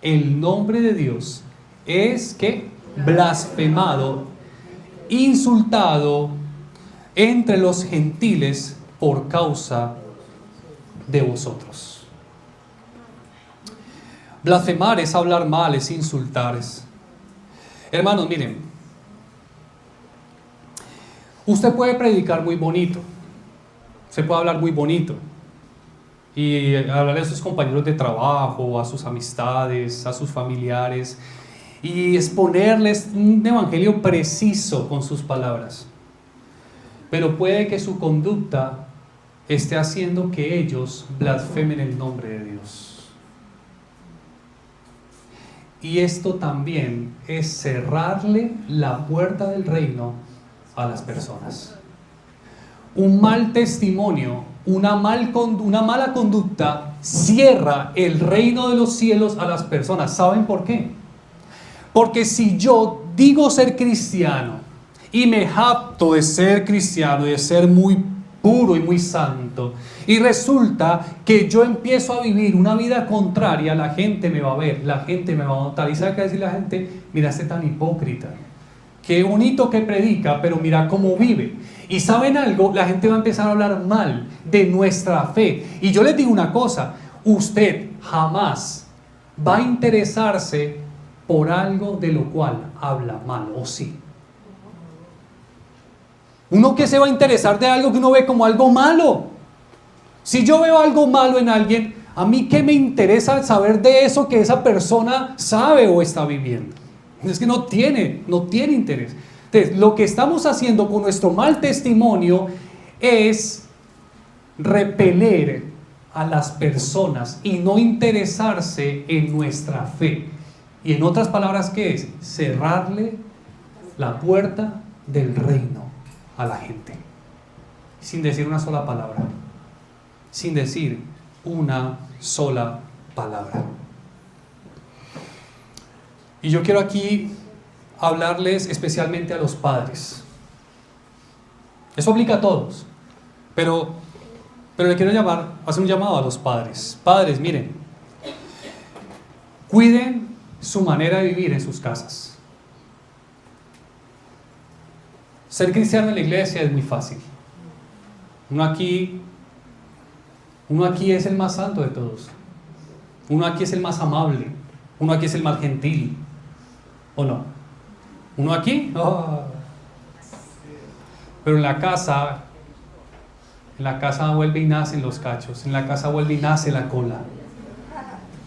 el nombre de Dios es que blasfemado, insultado entre los gentiles por causa de vosotros. Blasfemar es hablar mal, es insultar. Hermanos, miren, usted puede predicar muy bonito, se puede hablar muy bonito y hablarle a sus compañeros de trabajo, a sus amistades, a sus familiares, y exponerles un evangelio preciso con sus palabras. Pero puede que su conducta esté haciendo que ellos blasfemen el nombre de Dios. Y esto también es cerrarle la puerta del reino a las personas. Un mal testimonio, una mala conducta cierra el reino de los cielos a las personas. ¿Saben por qué? Porque si yo digo ser cristiano y me jacto de ser cristiano y de ser muy puro y muy santo, y resulta que yo empiezo a vivir una vida contraria, la gente me va a ver, la gente me va a notar. ¿Y sabe qué decir la gente? Mira, este tan hipócrita. Qué bonito que predica, pero mira cómo vive. Y ¿saben algo? La gente va a empezar a hablar mal de nuestra fe. Y yo les digo una cosa, usted jamás va a interesarse por algo de lo cual habla mal, ¿o sí? Uno que se va a interesar de algo que uno ve como algo malo. Si yo veo algo malo en alguien, ¿a mí qué me interesa saber de eso que esa persona sabe o está viviendo? Es que no tiene interés. Entonces, lo que estamos haciendo con nuestro mal testimonio es repeler a las personas y no interesarse en nuestra fe. Y en otras palabras, ¿qué es? Cerrarle la puerta del reino a la gente. Sin decir una sola palabra. Sin decir una sola palabra. Y yo quiero aquí hablarles especialmente a los padres. Eso aplica a todos, pero le quiero hacer un llamado a los padres. Padres, miren, cuiden su manera de vivir en sus casas. Ser cristiano en la iglesia es muy fácil. Uno aquí es el más santo de todos. Uno aquí es el más amable. Uno aquí es el más gentil. ¿O no? Uno aquí, oh. Pero en la casa vuelve y nacen los cachos. En la casa vuelve y nace la cola.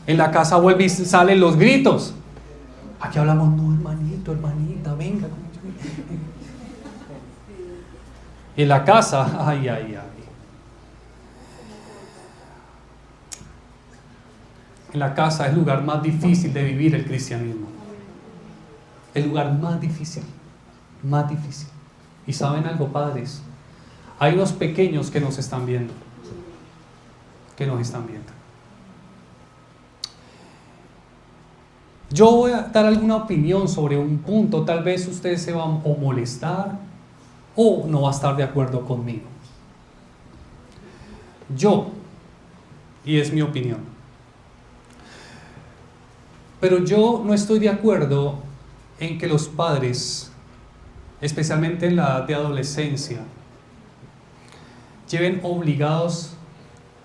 En la casa vuelve y salen los gritos. Aquí hablamos, no, hermanito, hermanita, venga. Y en la casa, ay. En la casa es el lugar más difícil de vivir el cristianismo. El lugar más difícil. Más difícil. Y saben algo, padres, hay unos pequeños que nos están viendo. Yo voy a dar alguna opinión sobre un punto. Tal vez ustedes se van a molestar o no va a estar de acuerdo conmigo. Y es mi opinión, pero yo no estoy de acuerdo en que los padres, especialmente en la edad de adolescencia, lleven obligados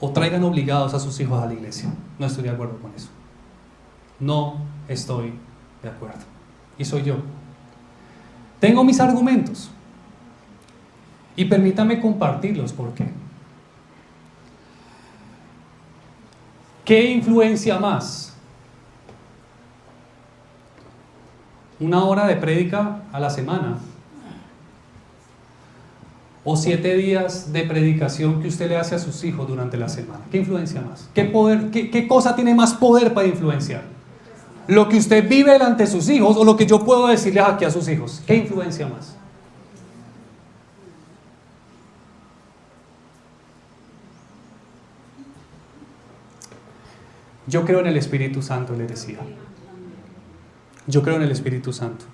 o traigan obligados a sus hijos a la iglesia. No estoy de acuerdo con eso. No estoy de acuerdo. Y soy yo. Tengo mis argumentos. Y permítame compartirlos. ¿Por qué? ¿Qué influencia más? ¿Una hora de prédica a la semana? ¿O 7 días de predicación que usted le hace a sus hijos durante la semana? ¿Qué influencia más? ¿Qué poder, qué cosa tiene más poder para influenciar? ¿Lo que usted vive delante de sus hijos o lo que yo puedo decirles aquí a sus hijos? ¿Qué influencia más? Yo creo en el Espíritu Santo, les decía. Yo creo en el Espíritu Santo.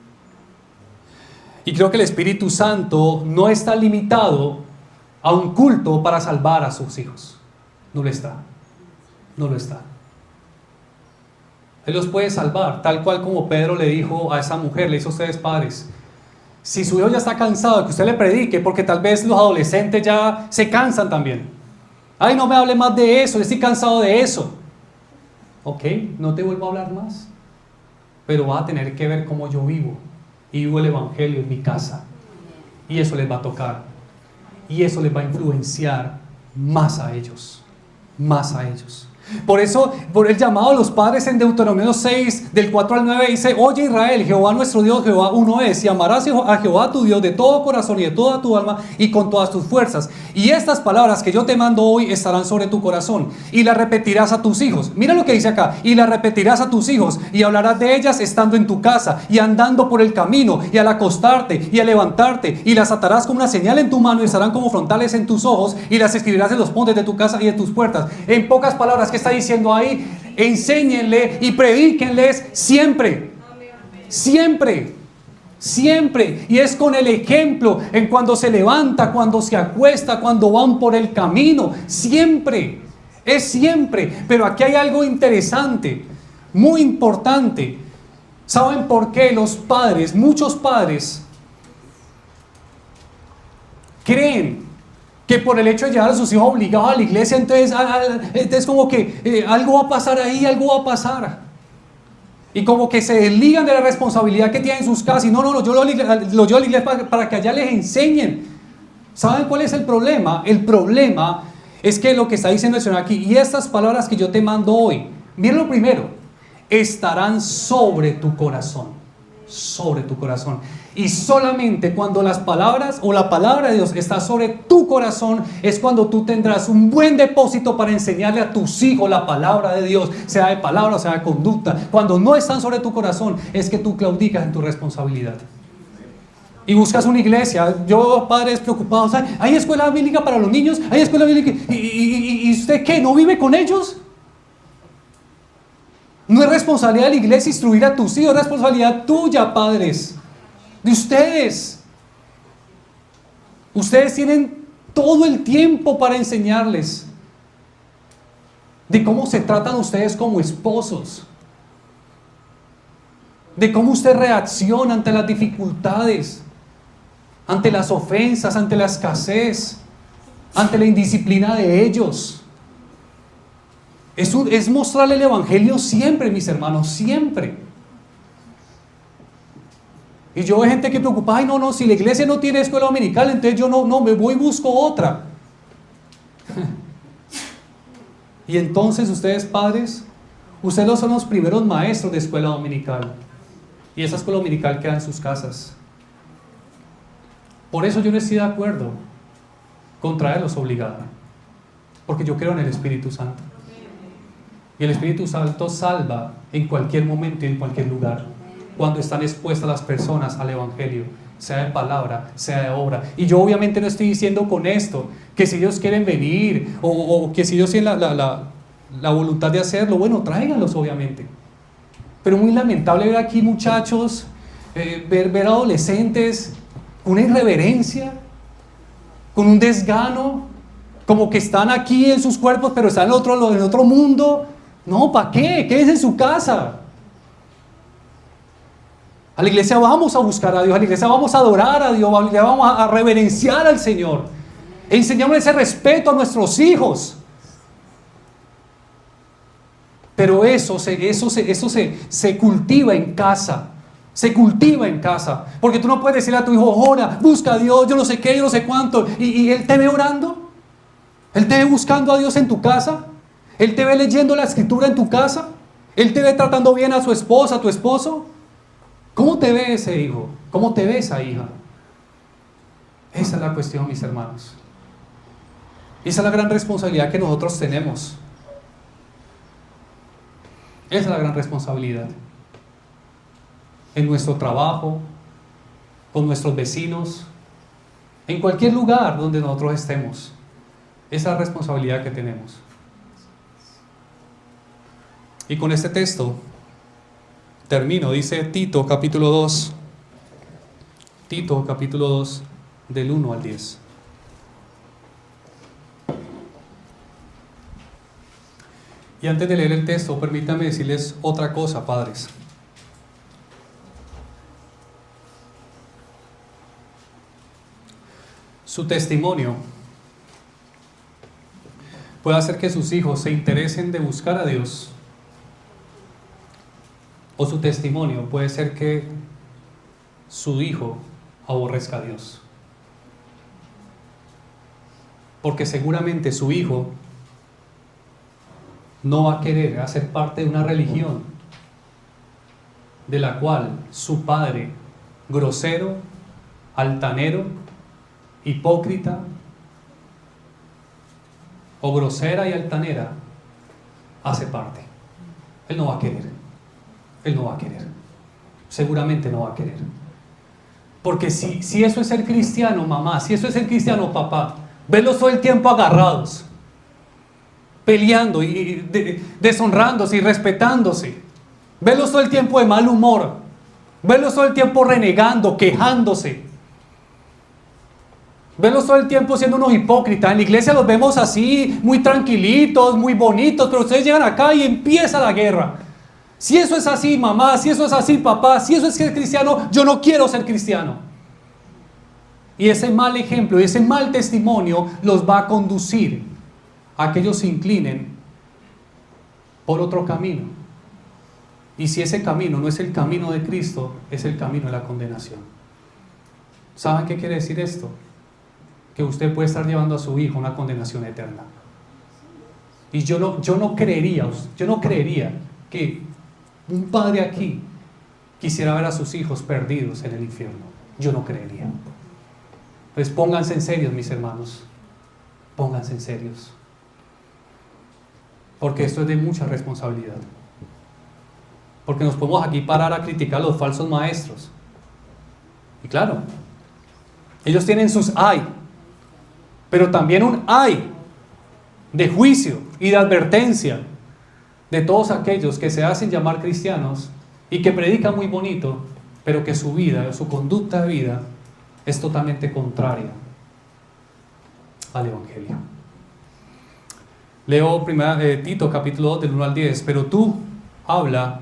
Y creo que el Espíritu Santo no está limitado a un culto para salvar a sus hijos. No lo está. No lo está. Él los puede salvar, tal cual como Pedro le dijo a esa mujer, le hizo a ustedes padres. Si su hijo ya está cansado de que usted le predique, porque tal vez los adolescentes ya se cansan también. Ay, no me hable más de eso, yo estoy cansado de eso. Ok, no te vuelvo a hablar más. Pero va a tener que ver cómo yo vivo. Y vivo el Evangelio en mi casa. Y eso les va a tocar. Y eso les va a influenciar más a ellos. Más a ellos. Por eso, por el llamado a los padres en Deuteronomio 6, del 4 al 9, dice: Oye Israel, Jehová nuestro Dios, Jehová uno es, y amarás a Jehová tu Dios de todo corazón y de toda tu alma y con todas tus fuerzas. Y estas palabras que yo te mando hoy estarán sobre tu corazón, y las repetirás a tus hijos. Mira lo que dice acá: y las repetirás a tus hijos, y hablarás de ellas estando en tu casa, y andando por el camino, y al acostarte, y al levantarte, y las atarás como una señal en tu mano, y estarán como frontales en tus ojos, y las escribirás en los postes de tu casa y de tus puertas. En pocas palabras, ¿qué está diciendo ahí? Enséñenle y predíquenles siempre. Siempre. Siempre. Y es con el ejemplo, en cuando se levanta, cuando se acuesta, cuando van por el camino. Siempre. Es siempre. Pero aquí hay algo interesante, muy importante. ¿Saben por qué los padres, muchos padres, creen que por el hecho de llevar a sus hijos obligados a la iglesia, entonces como que algo va a pasar ahí, algo va a pasar? Y como que se desligan de la responsabilidad que tienen en sus casas. Y no, yo lo llevo a la iglesia para que allá les enseñen. ¿Saben cuál es el problema? El problema es que lo que está diciendo el Señor aquí, y estas palabras que yo te mando hoy, miren lo primero: estarán sobre tu corazón. Sobre tu corazón. Y solamente cuando las palabras o la palabra de Dios está sobre tu corazón es cuando tú tendrás un buen depósito para enseñarle a tus hijos la palabra de Dios, sea de palabra o sea de conducta. Cuando no están sobre tu corazón es que tú claudicas en tu responsabilidad y buscas una iglesia. Yo, padres preocupados: ¿hay escuela bíblica para los niños? ¿Hay escuela bíblica? ¿Y usted qué? ¿No vive con ellos? No es responsabilidad de la iglesia instruir a tus hijos, es responsabilidad tuya, padres, de ustedes. Ustedes tienen todo el tiempo para enseñarles de cómo se tratan ustedes como esposos, de cómo usted reacciona ante las dificultades, ante las ofensas, ante la escasez, ante la indisciplina de ellos. Es mostrarle el evangelio siempre, mis hermanos, siempre. Y yo veo gente que preocupa, ay no, si la iglesia no tiene escuela dominical, entonces yo no, me voy y busco otra. Y entonces ustedes, padres, ustedes son los primeros maestros de escuela dominical. Y esa escuela dominical queda en sus casas. Por eso yo no estoy de acuerdo con traerlos obligada. Porque yo creo en el Espíritu Santo. Y el Espíritu Santo salva en cualquier momento y en cualquier lugar, cuando están expuestas las personas al Evangelio, sea de palabra, sea de obra. Y yo obviamente no estoy diciendo con esto que si ellos quieren venir o que si ellos tienen la voluntad de hacerlo, bueno, tráiganlos obviamente. Pero muy lamentable ver aquí muchachos, ver adolescentes con una irreverencia, con un desgano, como que están aquí en sus cuerpos pero están en otro mundo. No, ¿para qué? Quédense en su casa. A la iglesia vamos a buscar a Dios, a la iglesia vamos a adorar a Dios, a la iglesia vamos a reverenciar al Señor. Enseñamos ese respeto a nuestros hijos. Pero eso se cultiva en casa. Se cultiva en casa. Porque tú no puedes decirle a tu hijo, ora, busca a Dios, yo no sé qué, yo no sé cuánto. Y él te ve orando. Él te ve buscando a Dios en tu casa. Él te ve leyendo la escritura en tu casa. Él te ve tratando bien a su esposa, a tu esposo. ¿Cómo te ve ese hijo? ¿Cómo te ve esa hija? Esa es la cuestión, mis hermanos. Esa es la gran responsabilidad que nosotros tenemos. Esa es la gran responsabilidad. En nuestro trabajo, con nuestros vecinos, en cualquier lugar donde nosotros estemos. Esa es la responsabilidad que tenemos. Y con este texto termino, dice Tito capítulo 2. Tito capítulo 2, del 1 al 10. Y antes de leer el texto, permítanme decirles otra cosa, padres. Su testimonio puede hacer que sus hijos se interesen de buscar a Dios, o su testimonio puede ser que su hijo aborrezca a Dios. Porque seguramente su hijo no va a querer hacer parte de una religión de la cual su padre, grosero, altanero, hipócrita o grosera y altanera, hace parte. Él no va a querer. Él no va a querer. Seguramente no va a querer. Porque si eso es ser cristiano, mamá, si eso es ser cristiano, papá, verlos todo el tiempo agarrados, peleando y deshonrándose y respetándose, verlos todo el tiempo de mal humor, verlos todo el tiempo renegando, quejándose, verlos todo el tiempo siendo unos hipócritas. En la iglesia los vemos así, muy tranquilitos, muy bonitos, pero ustedes llegan acá y empieza la guerra. Si eso es así, mamá, si eso es así, papá, si eso es ser cristiano, yo no quiero ser cristiano. Y ese mal ejemplo y ese mal testimonio los va a conducir a que ellos se inclinen por otro camino. Y si ese camino no es el camino de Cristo, es el camino de la condenación. ¿Saben qué quiere decir esto? Que usted puede estar llevando a su hijo a una condenación eterna. Y yo no creería que un padre aquí quisiera ver a sus hijos perdidos en el infierno. Yo no creería. Pues pónganse en serios, mis hermanos. Pónganse en serios. Porque esto es de mucha responsabilidad. Porque nos podemos aquí parar a criticar a los falsos maestros. Y claro, ellos tienen sus ay, pero también un ay de juicio y de advertencia de todos aquellos que se hacen llamar cristianos y que predican muy bonito, pero que su vida, su conducta de vida es totalmente contraria al Evangelio. Leo Tito capítulo 2 del 1 al 10, pero tú habla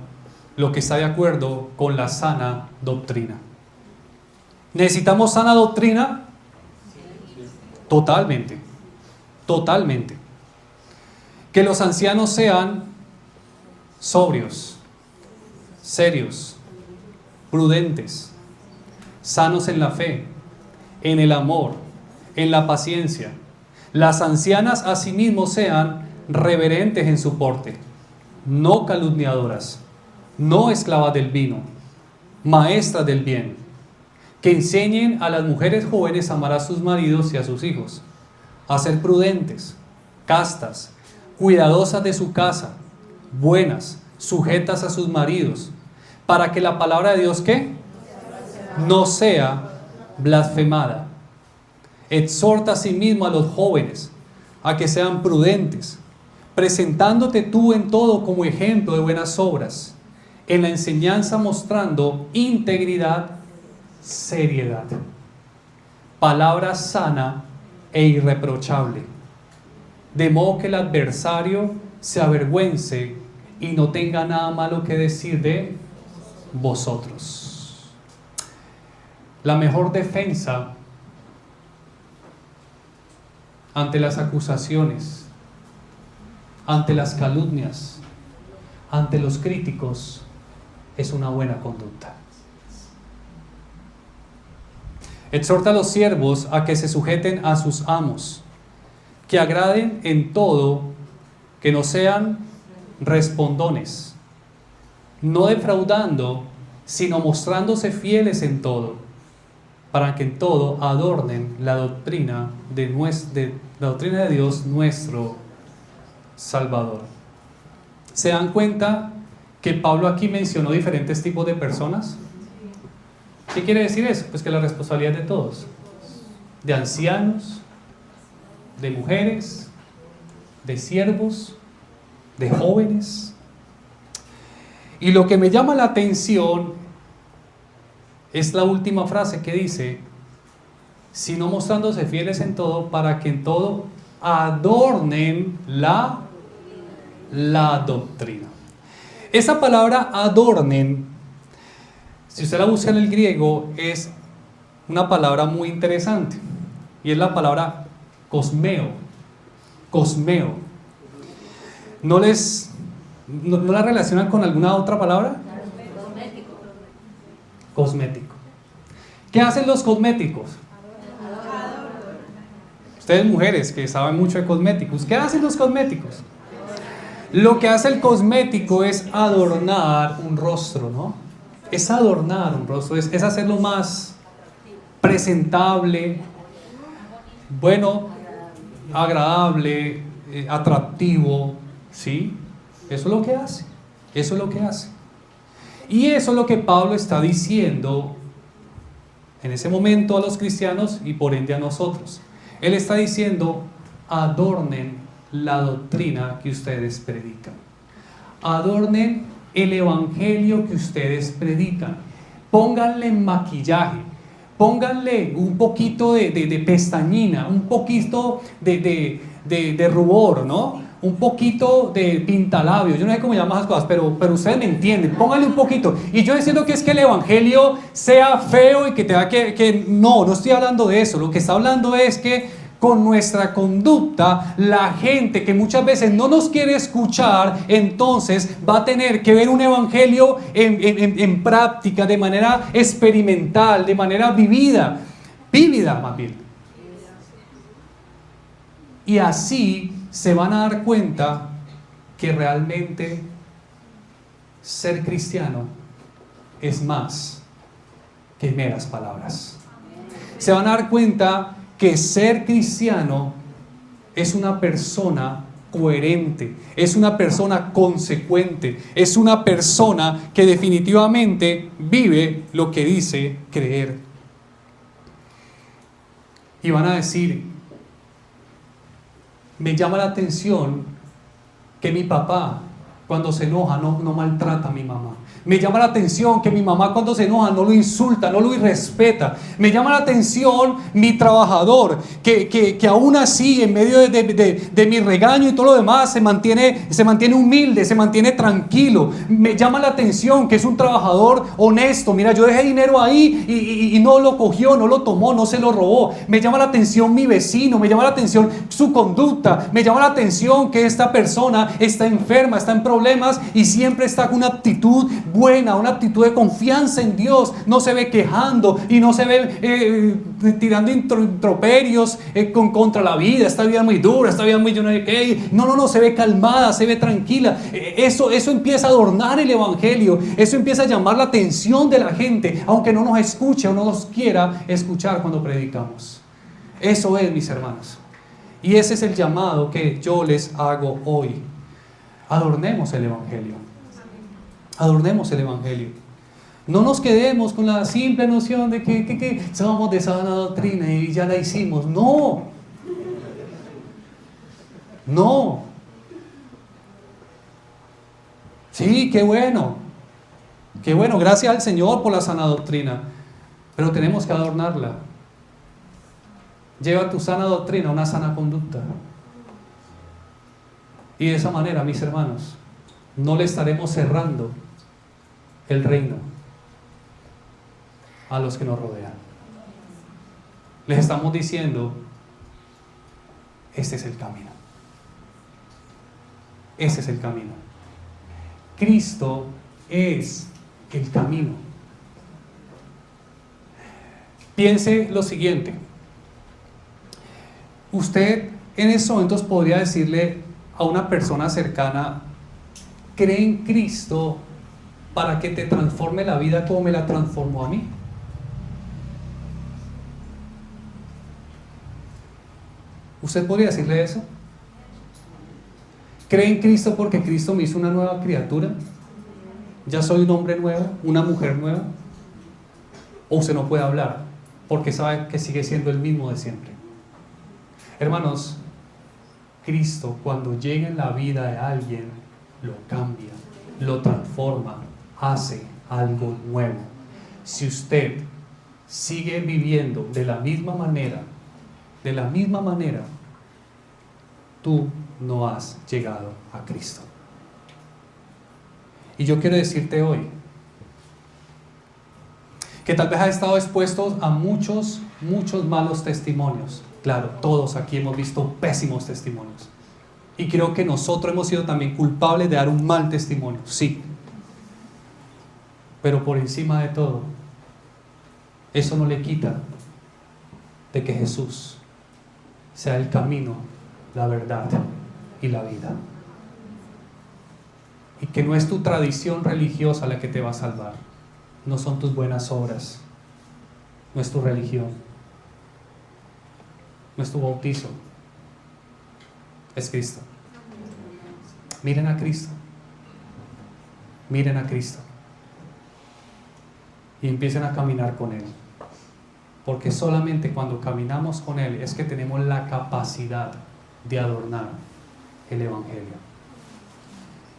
lo que está de acuerdo con la sana doctrina. ¿Necesitamos sana doctrina? Totalmente, totalmente. Que los ancianos sean sobrios, serios, prudentes, sanos en la fe, en el amor, en la paciencia. Las ancianas asimismo sean reverentes en su porte, no calumniadoras, no esclavas del vino, maestras del bien, que enseñen a las mujeres jóvenes a amar a sus maridos y a sus hijos, a ser prudentes, castas, cuidadosas de su casa, buenas, sujetas a sus maridos, para que la palabra de Dios, ¿qué? No sea blasfemada. Exhorta asimismo a los jóvenes a que sean prudentes, presentándote tú en todo como ejemplo de buenas obras, en la enseñanza mostrando integridad, seriedad, palabra sana e irreprochable, de modo que el adversario se avergüence y no tenga nada malo que decir de vosotros. La mejor defensa ante las acusaciones, ante las calumnias, ante los críticos, es una buena conducta. Exhorta a los siervos a que se sujeten a sus amos, que agraden en todo, que no sean respondones, no defraudando, sino mostrándose fieles en todo, para que en todo adornen la doctrina de Dios nuestro Salvador. ¿Se dan cuenta que Pablo aquí mencionó diferentes tipos de personas? ¿Qué quiere decir eso? Pues que la responsabilidad es de todos, de ancianos, de mujeres, de siervos, de jóvenes. Y lo que me llama la atención es la última frase que dice, sino mostrándose fieles en todo, para que en todo adornen la doctrina. Esa palabra adornen, si usted la busca en el griego, es una palabra muy interesante, y es la palabra cosmeo. Cosmeo. ¿No la relacionan con alguna otra palabra? Cosmético. ¿Qué hacen los cosméticos? Ustedes mujeres que saben mucho de cosméticos, ¿qué hacen los cosméticos? Lo que hace el cosmético es adornar un rostro, ¿no? Es adornar un rostro, es hacerlo más presentable, bueno, agradable, atractivo, ¿sí? Eso es lo que hace, eso es lo que hace. Y eso es lo que Pablo está diciendo en ese momento a los cristianos y por ende a nosotros. Él está diciendo, adornen la doctrina que ustedes predican. Adornen el evangelio que ustedes predican. Pónganle maquillaje, pónganle un poquito de pestañina, un poquito de rubor, ¿no? Un poquito de pintalabios. Yo no sé cómo llaman esas cosas, pero ustedes me entienden. Pónganle un poquito. Y yo diciendo que es que el evangelio sea feo y que tenga que no estoy hablando de eso. Lo que está hablando es que con nuestra conducta, la gente que muchas veces no nos quiere escuchar, entonces va a tener que ver un evangelio en práctica, de manera experimental, de manera vivida más bien. Y así se van a dar cuenta que realmente ser cristiano es más que meras palabras. Se van a dar cuenta que ser cristiano es una persona coherente, es una persona consecuente, es una persona que definitivamente vive lo que dice creer. Y van a decir, me llama la atención que mi papá cuando se enoja no maltrata a mi mamá. Me llama la atención que mi mamá cuando se enoja no lo insulta, no lo irrespeta. Me llama la atención mi trabajador, que aún así, en medio de mi regaño y todo lo demás, se mantiene humilde, se mantiene tranquilo. Me llama la atención que es un trabajador honesto. Mira, yo dejé dinero ahí y no lo cogió, no lo tomó, no se lo robó. Me llama la atención mi vecino, me llama la atención su conducta. Me llama la atención que esta persona está enferma, está en problemas y siempre está con una actitud buena, una actitud de confianza en Dios. No se ve quejando y no se ve tirando introperios contra la vida. Esta vida es muy dura, esta vida es muy llena de qué. No, se ve calmada, se ve tranquila. Eso empieza a adornar el evangelio. Eso empieza a llamar la atención de la gente, aunque no nos escuche o no nos quiera escuchar cuando predicamos. Eso es, mis hermanos. Y ese es el llamado que yo les hago hoy. Adornemos el evangelio. Adornemos el evangelio. No nos quedemos con la simple noción de que somos de sana doctrina y ya la hicimos. No. Sí, qué bueno. Qué bueno, gracias al Señor por la sana doctrina. Pero tenemos que adornarla. Lleva tu sana doctrina a una sana conducta. Y de esa manera, mis hermanos, no le estaremos cerrando el reino a los que nos rodean. Les estamos diciendo, este es el camino. Ese es el camino. Cristo es el camino. Piense lo siguiente. Usted en esos momentos podría decirle a una persona cercana: cree en Cristo para que te transforme la vida como me la transformó a mí. ¿Usted podría decirle eso? ¿Cree en Cristo porque Cristo me hizo una nueva criatura? ¿Ya soy un hombre nuevo, una mujer nueva? ¿O usted no puede hablar porque sabe que sigue siendo el mismo de siempre? Hermanos, Cristo, cuando llega en la vida de alguien, lo cambia, lo transforma, hace algo nuevo. Si usted sigue viviendo de la misma manera, tú no has llegado a Cristo. Y yo quiero decirte hoy que tal vez has estado expuesto a muchos malos testimonios. Claro, todos aquí hemos visto pésimos testimonios. Y creo que nosotros hemos sido también culpables de dar un mal testimonio, sí. Pero por encima de todo, eso no le quita de que Jesús sea el camino, la verdad y la vida. Y que no es tu tradición religiosa la que te va a salvar. No son tus buenas obras. No es tu religión. No es tu bautizo. Es Cristo. Miren a Cristo. Miren a Cristo. Y empiecen a caminar con Él. Porque solamente cuando caminamos con Él es que tenemos la capacidad de adornar el evangelio.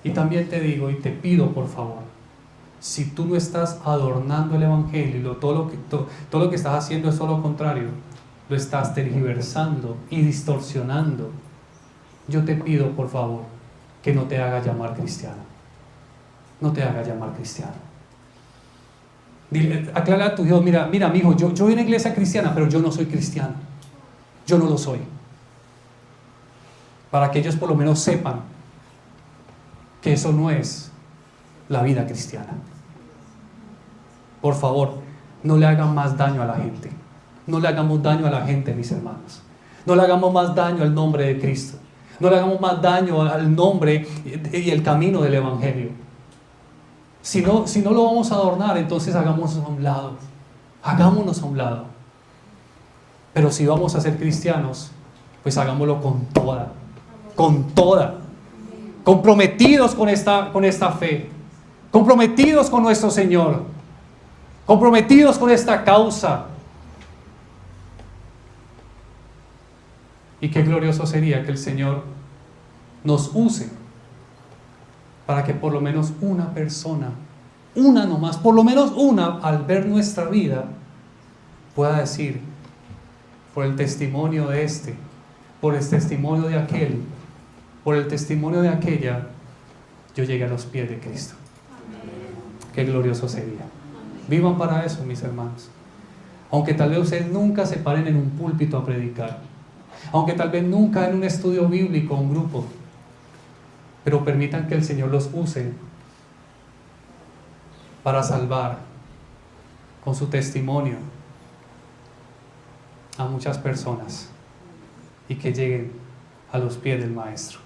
Y también te digo y te pido, por favor, si tú no estás adornando el evangelio, todo lo que estás haciendo es todo lo contrario, lo estás tergiversando y distorsionando, yo te pido, por favor, que no te hagas llamar cristiano. No te hagas llamar cristiano. Dile, aclara a tu hijo: mira, mi hijo, yo voy a una iglesia cristiana, pero yo no soy cristiano. Yo no lo soy. Para que ellos por lo menos sepan que eso no es la vida cristiana. Por favor, no le hagan más daño a la gente. No le hagamos daño a la gente, mis hermanos. No le hagamos más daño al nombre de Cristo. No le hagamos más daño al nombre y el camino del evangelio. Si no lo vamos a adornar, entonces hagámonos a un lado. Hagámonos a un lado. Pero si vamos a ser cristianos, pues hagámoslo con toda. Comprometidos con esta fe. Comprometidos con nuestro Señor. Comprometidos con esta causa. Y qué glorioso sería que el Señor nos use para que por lo menos una persona, una nomás, por lo menos una, al ver nuestra vida, pueda decir, por el testimonio de este, por el testimonio de aquel, por el testimonio de aquella, yo llegué a los pies de Cristo. Qué glorioso sería. Vivan para eso, mis hermanos. Aunque tal vez ustedes nunca se paren en un púlpito a predicar, aunque tal vez nunca en un estudio bíblico o un grupo, pero permitan que el Señor los use para salvar con su testimonio a muchas personas y que lleguen a los pies del Maestro.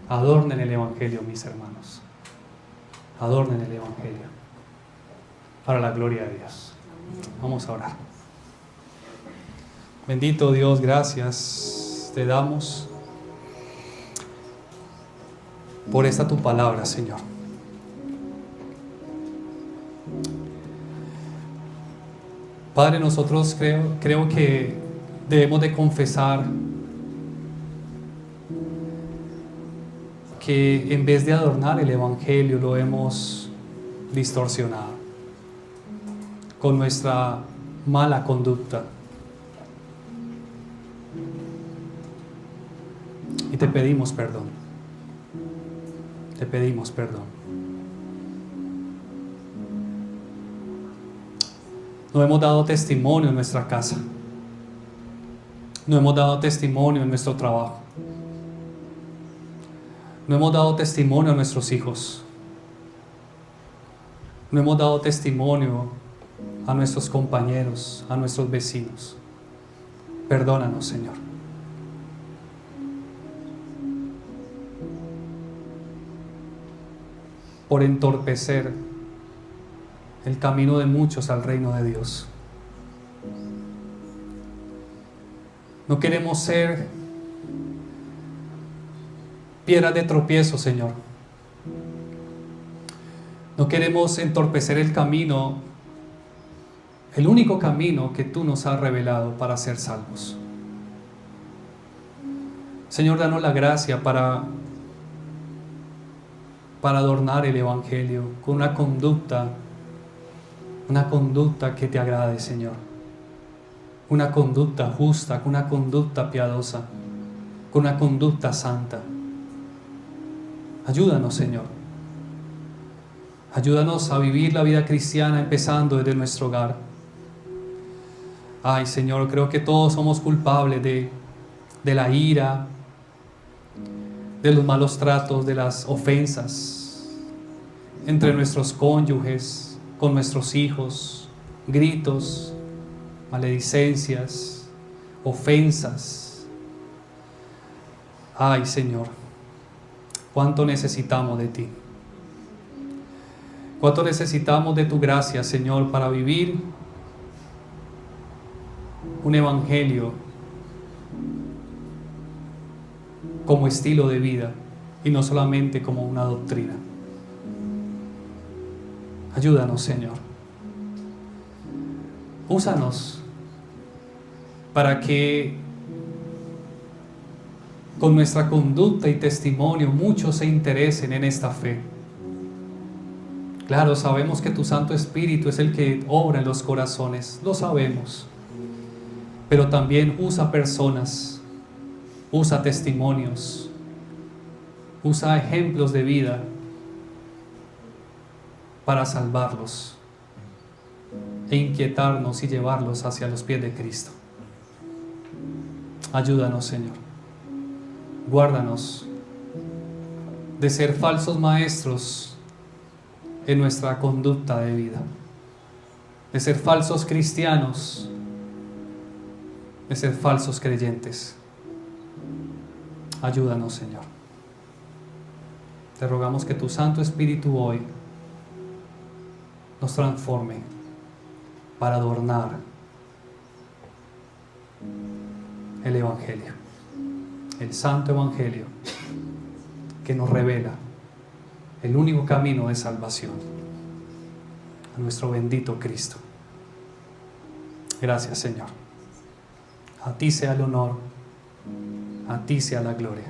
Adornen el Evangelio, mis hermanos. Adornen el Evangelio para la gloria de Dios. Vamos a orar. Bendito Dios, gracias te damos por esta tu palabra, Señor. Padre, nosotros creo que debemos de confesar que en vez de adornar el Evangelio lo hemos distorsionado con nuestra mala conducta. Y te pedimos perdón. Te pedimos perdón. No hemos dado testimonio en nuestra casa. No hemos dado testimonio en nuestro trabajo. No hemos dado testimonio a nuestros hijos. No hemos dado testimonio a nuestros compañeros, a nuestros vecinos. Perdónanos, Señor. Por entorpecer el camino de muchos al reino de Dios. No queremos ser piedras de tropiezo, Señor. No queremos entorpecer el camino, el único camino que tú nos has revelado para ser salvos. Señor, danos la gracia para adornar el Evangelio con una conducta que te agrade, Señor. Una conducta justa, con una conducta piadosa, con una conducta santa. Ayúdanos, Señor. Ayúdanos a vivir la vida cristiana empezando desde nuestro hogar. Ay, Señor, creo que todos somos culpables de la ira, de los malos tratos, de las ofensas entre nuestros cónyuges, con nuestros hijos, gritos, maledicencias, ofensas. Ay, Señor, cuánto necesitamos de ti. Cuánto necesitamos de tu gracia, Señor, para vivir un evangelio como estilo de vida y no solamente como una doctrina. Ayúdanos, Señor. Úsanos para que con nuestra conducta y testimonio muchos se interesen en esta fe. Claro, sabemos que tu Santo Espíritu es el que obra en los corazones, lo sabemos. Pero también usa personas, usa testimonios, usa ejemplos de vida para salvarlos e inquietarnos y llevarlos hacia los pies de Cristo. Ayúdanos, Señor. Guárdanos de ser falsos maestros en nuestra conducta de vida, de ser falsos cristianos, de ser falsos creyentes. Ayúdanos, Señor. Te rogamos que tu Santo Espíritu hoy nos transforme para adornar el Evangelio, el Santo Evangelio que nos revela el único camino de salvación, a nuestro bendito Cristo. Gracias, Señor. A ti sea el honor, a ti sea la gloria.